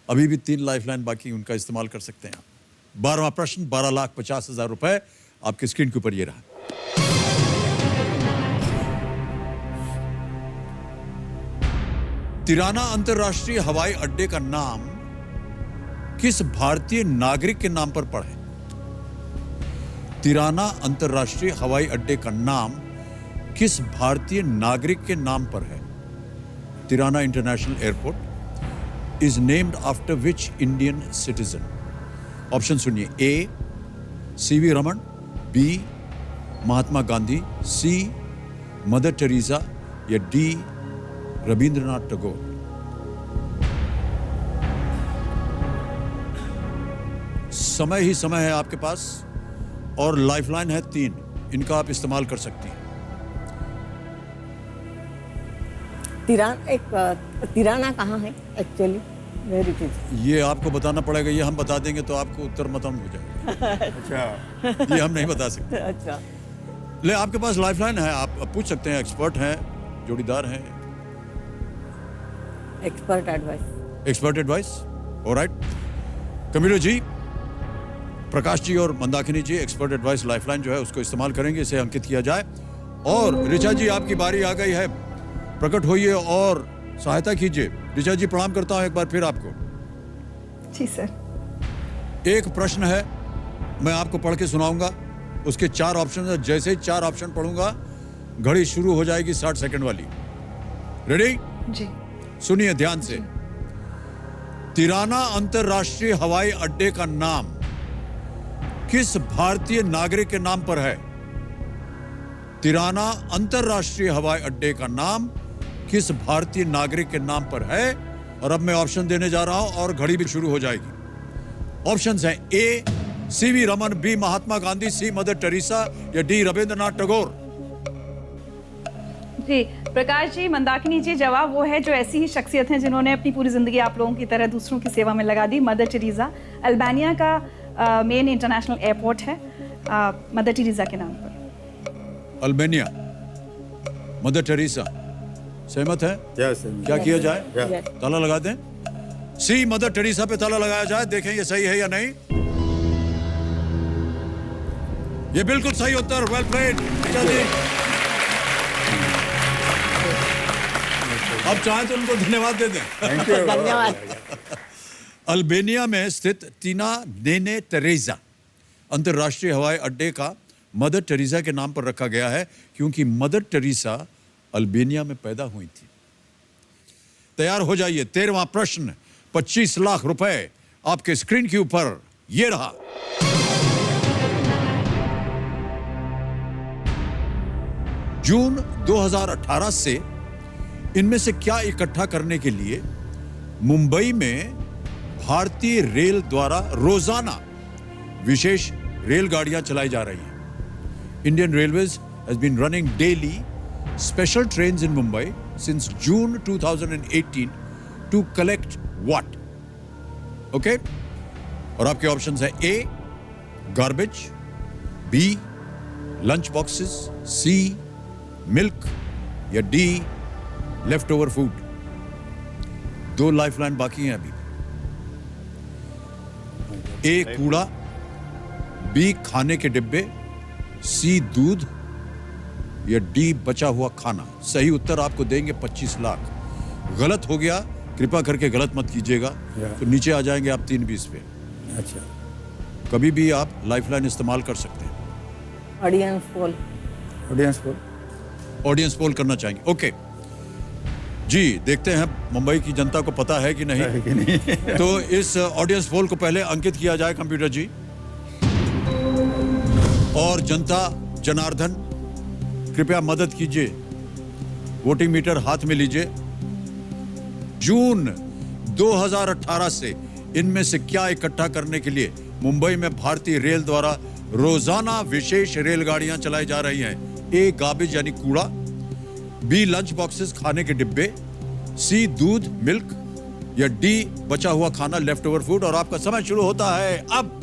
[SPEAKER 1] अभी भी 3 लाइफलाइन बाकी, उनका इस्तेमाल कर सकते हैं आप। 12वां प्रश्न 12,50,000 रुपए आपकी स्क्रीन के ऊपर ये रहा। तिराना अंतरराष्ट्रीय हवाई अड्डे का नाम किस भारतीय नागरिक के नाम पर पड़ा है? तिराना अंतरराष्ट्रीय हवाई अड्डे का नाम किस भारतीय नागरिक के नाम पर है? Tirana international airport is named after which Indian citizen? Option सुनिए। ए सीवी रमन, बी महात्मा गांधी, सी मदर टेरेसा या डी रविंद्रनाथ टैगोर। समय ही समय है आपके पास और लाइफलाइन है 3, इनका आप इस्तेमाल कर सकती हैं।
[SPEAKER 9] तिराना कहाँ है एक्चुअली?
[SPEAKER 1] ये आपको बताना पड़ेगा, ये हम बता देंगे तो आपको उत्तर मतम हो जाएगा।
[SPEAKER 7] अच्छा,
[SPEAKER 1] ये हम नहीं बता सकते।
[SPEAKER 9] अच्छा,
[SPEAKER 1] ले आपके पास लाइफलाइन है, आप पूछ सकते हैं। एक्सपर्ट हैं, जोड़ीदार हैं।
[SPEAKER 9] Expert advice.
[SPEAKER 1] Expert advice, alright. Kamilo ji, Prakash ji और Mandakini ji expert advice lifeline जो है उसको इस्तेमाल करेंगे, इसे अंकित किया जाए। और ऋचा जी आपकी बारी आ गई है, प्रकट होइए और सहायता कीजिए। ऋचा जी प्रणाम करता हूं एक बार फिर आपको।
[SPEAKER 4] जी सर।
[SPEAKER 1] एक प्रश्न है, मैं आपको पढ़ के सुनाऊंगा, उसके 4 ऑप्शन है। जैसे ही 4 ऑप्शन पढ़ूंगा घड़ी शुरू हो जाएगी 60 सेकंड वाली। रेडी?
[SPEAKER 4] जी।
[SPEAKER 1] सुनिए ध्यान से। तिराना अंतरराष्ट्रीय हवाई अड्डे का नाम किस भारतीय नागरिक के नाम पर है? तिराना अंतरराष्ट्रीय हवाई अड्डे का नाम किस भारतीय नागरिक के नाम पर है? और अब मैं ऑप्शन देने जा रहा हूं और घड़ी भी शुरू हो जाएगी। ऑप्शंस हैं ए सीवी रमन, बी महात्मा गांधी, सी मदर टेरेसा या डी रविंद्रनाथ टैगोर।
[SPEAKER 4] जी प्रकाश जी, मंदाकिनी जी, जवाब वो है जो ऐसी ही शख्सियत हैं जिन्होंने अपनी पूरी जिंदगी आप लोगों की तरह दूसरों की सेवा में लगा दी। मदर टेरेसा अल्बानिया का मेन इंटरनेशनल एयरपोर्ट है मदर टेरेसा के नाम पर।
[SPEAKER 1] अल्बानिया, मदर टेरेसा, सहमत है?
[SPEAKER 7] यस।
[SPEAKER 1] क्या किया जाए?
[SPEAKER 9] Yes.
[SPEAKER 1] ताला लगा दें। सी मदर टेरेसा पे ताला लगाया जाए, देखें ये सही है या नहीं। ये बिल्कुल सही उत्तर। Well played. अब चाहे तो उनको धन्यवाद दे दें।
[SPEAKER 7] Thank you.
[SPEAKER 9] धन्यवाद।
[SPEAKER 1] अल्बेनिया में स्थित टीना नेने तेरेसा अंतर्राष्ट्रीय हवाई अड्डे का मदर टेरेसा के नाम पर रखा गया है क्योंकि मदर टेरेसा अल्बेनिया में पैदा हुई थी। तैयार हो जाइए, 13वां प्रश्न, 25 लाख रुपए आपके स्क्रीन के ऊपर, ये रहा। जून 2018 से इनमें से क्या इकट्ठा करने के लिए मुंबई में भारतीय रेल द्वारा रोजाना विशेष रेलगाड़ियां चलाई जा रही हैं। Indian railways has been running daily special trains in Mumbai since June 2018 to collect what? Okay, और आपके ऑप्शंस है A garbage, B lunch boxes, C milk या D left over food. 2 lifeline बाकी हैं अभी। ए कूड़ा, बी खाने के डिब्बे, सी दूध या डी बचा हुआ खाना। सही उत्तर आपको देंगे 25 लाख। गलत हो गया कृपया करके गलत मत कीजिएगा, तो नीचे आ जाएंगे आप 320 पे।
[SPEAKER 7] अच्छा,
[SPEAKER 1] कभी भी आप लाइफलाइन इस्तेमाल कर सकते हैं।
[SPEAKER 9] Audience poll.
[SPEAKER 7] ऑडियंस को
[SPEAKER 1] ऑडियंस पोल करना चाहेंगे? ओके जी, देखते हैं मुंबई की जनता को पता है कि नहीं। तो इस ऑडियंस पोल को पहले अंकित किया जाए कंप्यूटर जी। और जनता जनार्दन कृपया मदद कीजिए, वोटिंग मीटर हाथ में लीजिए। जून 2018 से इनमें से क्या इकट्ठा करने के लिए मुंबई में भारतीय रेल द्वारा रोजाना विशेष रेलगाड़ियां चलाई जा रही हैं? ए गार्बेज यानी कूड़ा, बी लंच बॉक्सेस खाने के डिब्बे, सी दूध मिल्क या डी बचा हुआ खाना लेफ्ट ओवर फूड। और आपका समय शुरू होता है अब।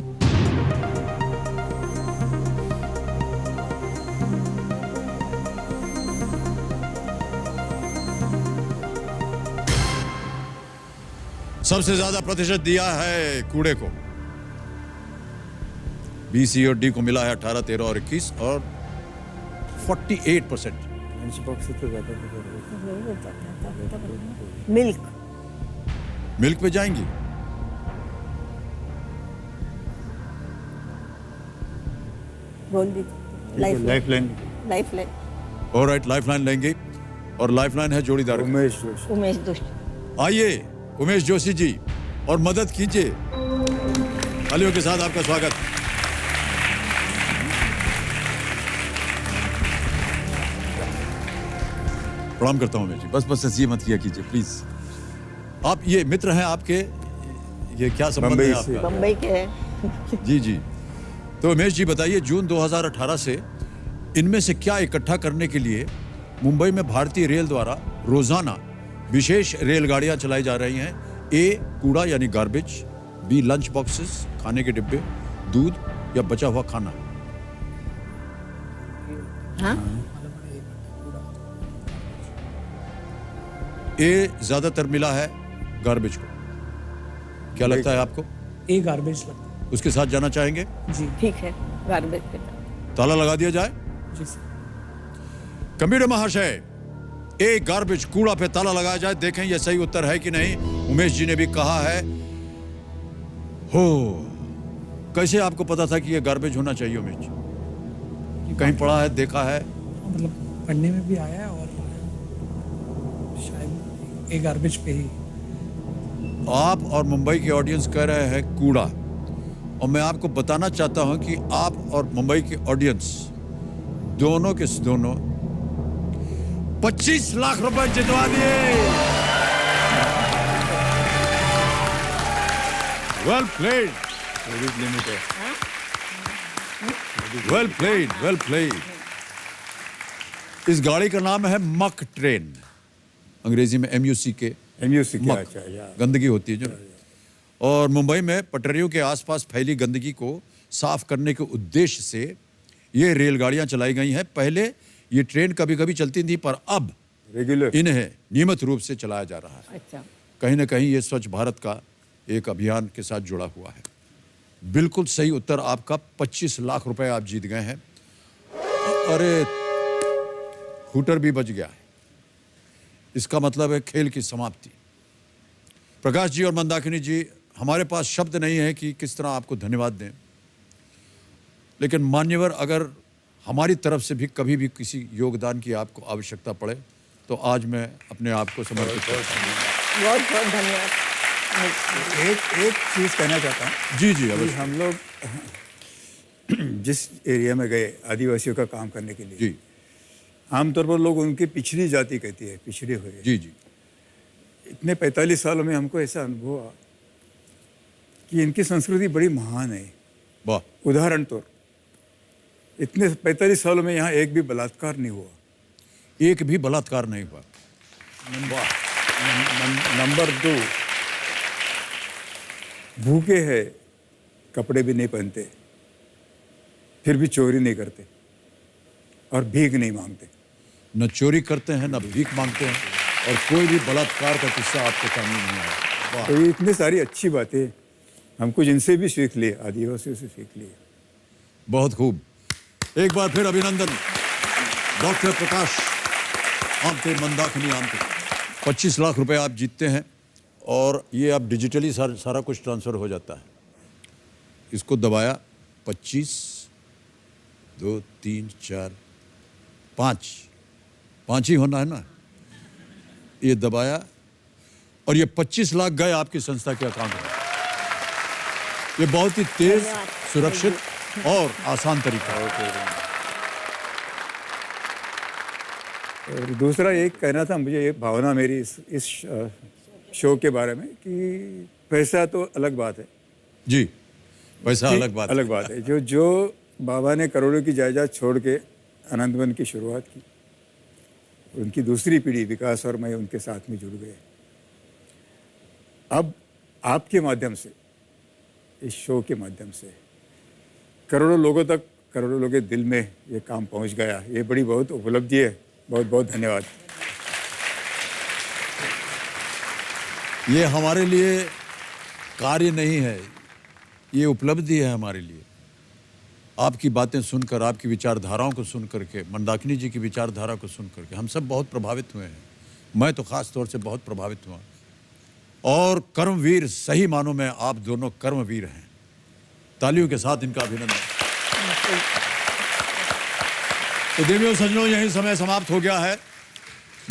[SPEAKER 1] सबसे ज्यादा प्रतिशत दिया है कूड़े को, बी, सी और डी को मिला है 18, 13 और 21 और 48%।
[SPEAKER 7] लंच बॉक्स तो ज़्यादा
[SPEAKER 9] मिल्क।
[SPEAKER 1] मिल्क पे जाएंगी?
[SPEAKER 9] बोल दीजिए।
[SPEAKER 7] Life line.
[SPEAKER 9] Life line.
[SPEAKER 1] Alright, lifeline लेंगे और लाइफलाइन है जोड़ीदार।
[SPEAKER 7] उमेश जोशी।
[SPEAKER 9] उमेश दुष्ट।
[SPEAKER 1] आइए उमेश जोशी जी और मदद कीजिए। तालियों के साथ आपका स्वागत। प्रणाम करता हूं उमेश जी। बस ऐसे मत किया कीजिए प्लीज। आप ये मित्र हैं आपके, ये क्या संबंध है आपका?
[SPEAKER 9] बम्बई के हैं।
[SPEAKER 1] जी जी। तो उमेश जी बताइए, जून 2018 से इनमें से क्या इकट्ठा करने के लिए मुंबई में भारतीय रेल द्वारा रोजाना विशेष रेलगाड़ियां चलाई जा रही हैं? ए कूड़ा यानी गार्बेज, बी लंच बॉक्सेस खाने के डिब्बे, दूध या बचा हुआ खाना।
[SPEAKER 9] हाँ?
[SPEAKER 1] ए ज्यादातर मिला है गार्बेज को। क्या लगता है आपको?
[SPEAKER 11] ए गार्बेज लगता है।
[SPEAKER 1] उसके साथ जाना चाहेंगे?
[SPEAKER 11] जी
[SPEAKER 9] ठीक है, गार्बेज के साथ।
[SPEAKER 1] ताला लगा दिया जाए?
[SPEAKER 11] जी सर।
[SPEAKER 1] कंप्यूटर महाशय, ए गार्बेज कूड़ा पे ताला लगाया जाए। देखें यह सही उत्तर है कि नहीं। उमेश जी ने भी कहा है हो। कैसे आपको पता था कि यह गार्बेज होना चाहिए उमेश जी? कहीं पढ़ा है, देखा है?
[SPEAKER 11] मतलब पढ़ने में भी आया है और शायद ए गार्बेज पे ही।
[SPEAKER 1] आप और मुंबई के ऑडियंस कह रहे हैं कूड़ा, और मैं आपको बताना चाहता हूं कि आप और मुंबई के ऑडियंस दोनों के दोनों 25 लाख रुपए जितवा दिए। Well played, well played, well played. इस गाड़ी का नाम है मक ट्रेन, अंग्रेजी में MUC के।
[SPEAKER 7] MUC क्या?
[SPEAKER 1] मक,
[SPEAKER 7] अच्छा यार।
[SPEAKER 1] गंदगी होती है जो। और मुंबई में पटरियों के आसपास फैली गंदगी को साफ करने के उद्देश्य से ये रेलगाड़ियां चलाई गई हैं। पहले ये ट्रेन कभी कभी चलती थी, पर अब
[SPEAKER 7] रेगुलर
[SPEAKER 1] इन्हें नियमित रूप से चलाया जा रहा है।
[SPEAKER 9] अच्छा।
[SPEAKER 1] कहीं ना कहीं ये स्वच्छ भारत का एक अभियान के साथ जुड़ा हुआ है। बिल्कुल सही उत्तर आपका, 25 लाख रुपए आप जीत गए हैं। अरे हूटर भी बच गया है। इसका मतलब है खेल की समाप्ति। प्रकाश जी और मंदाकिनी जी, हमारे पास शब्द नहीं है कि किस तरह आपको धन्यवाद दें, लेकिन मान्यवर, अगर हमारी तरफ से भी कभी भी किसी योगदान की आपको आवश्यकता पड़े तो आज मैं अपने आप को समर्पित करता हूँ।
[SPEAKER 9] बहुत बहुत धन्यवाद।
[SPEAKER 7] एक चीज़ कहना चाहता हूँ।
[SPEAKER 1] जी जी,
[SPEAKER 7] कि
[SPEAKER 1] अवश्य।
[SPEAKER 7] हम लोग जिस एरिया में गए आदिवासियों का काम करने के लिए,
[SPEAKER 1] जी
[SPEAKER 7] आमतौर पर लोग उनकी पिछड़ी जाति कहती है, पिछड़े हुए।
[SPEAKER 1] जी जी
[SPEAKER 7] इतने 45 सालों में हमको ऐसा अनुभव हुआ कि इनकी संस्कृति बड़ी महान है।
[SPEAKER 1] वाह,
[SPEAKER 7] उदाहरण तौर, इतने 45 सालों में यहाँ एक भी बलात्कार नहीं हुआ।
[SPEAKER 1] एक भी बलात्कार नहीं हुआ।
[SPEAKER 7] नंबर 2, भूखे हैं, कपड़े भी नहीं पहनते, फिर भी चोरी नहीं करते और भीख नहीं मांगते।
[SPEAKER 1] न चोरी करते हैं, न भीख मांगते हैं, और कोई भी बलात्कार का किस्सा आपके सामने नहीं आया। वाह,
[SPEAKER 7] तो ये इतनी सारी अच्छी बातें हमको जिनसे भी सीख लिए, आदिवासियों से सीख लिए।
[SPEAKER 1] बहुत खूब। एक बार फिर अभिनंदन डॉक्टर प्रकाश आमटे, मंदाकिनी आमटे। 25 लाख रुपए आप जीतते हैं और ये अब डिजिटली सारा कुछ ट्रांसफ़र हो जाता है। इसको दबाया, 25, 2, 3, 4, 5 ही होना है ना। ये दबाया और ये 25 लाख गए आपकी संस्था के अकाउंट में। ये बहुत ही तेज, सुरक्षित और आसान तरीका है।
[SPEAKER 7] और दूसरा एक कहना था मुझे, ये भावना मेरी इस शो के बारे में, कि पैसा तो अलग बात है।
[SPEAKER 1] जी, पैसा अलग बात
[SPEAKER 7] अलग बात है। जो बाबा ने करोड़ों की जायदाद छोड़ के आनंदवन की शुरुआत की, उनकी दूसरी पीढ़ी विकास और मैं उनके साथ में जुड़ गए। अब आपके माध्यम से, इस शो के माध्यम से करोड़ों लोगों तक, करोड़ों लोगों के दिल में ये काम पहुंच गया। ये बड़ी बहुत उपलब्धि है। बहुत बहुत धन्यवाद।
[SPEAKER 1] ये हमारे लिए कार्य नहीं है, ये उपलब्धि है हमारे लिए। आपकी बातें सुनकर, आपकी विचारधाराओं को सुन करके, मंदाकिनी जी की विचारधारा को सुन करके हम सब बहुत प्रभावित हुए हैं। मैं तो ख़ास तौर से बहुत प्रभावित हुआ। और कर्मवीर, सही मानों में आप दोनों कर्मवीर हैं। तालियों के साथ इनका अभिनंदन। तो देवियों सज्जनों, यही समय समाप्त हो गया है।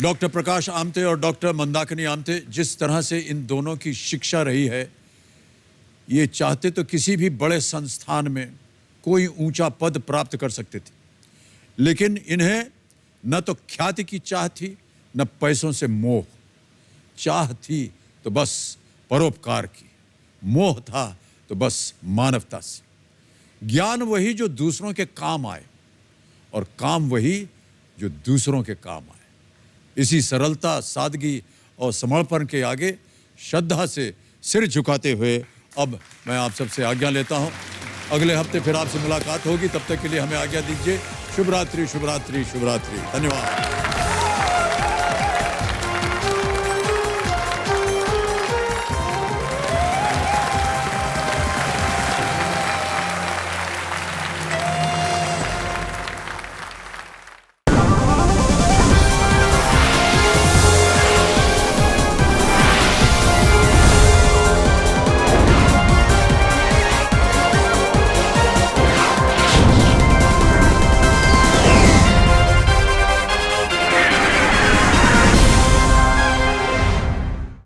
[SPEAKER 1] डॉक्टर प्रकाश आमटे और डॉक्टर मंदाकिनी आमटे, जिस तरह से इन दोनों की शिक्षा रही है, ये चाहते तो किसी भी बड़े संस्थान में कोई ऊंचा पद प्राप्त कर सकते थे, लेकिन इन्हें न तो ख्याति की चाह थी, न पैसों से मोह। चाह थी तो बस परोपकार की, मोह था तो बस मानवता से। ज्ञान वही जो दूसरों के काम आए, और काम वही जो दूसरों के काम आए। इसी सरलता, सादगी और समर्पण के आगे श्रद्धा से सिर झुकाते हुए अब मैं आप सबसे आज्ञा लेता हूं। अगले हफ्ते फिर आपसे मुलाकात होगी। तब तक के लिए हमें आज्ञा दीजिए। शुभ रात्रि, शुभ रात्रि, शुभ रात्रि। धन्यवाद।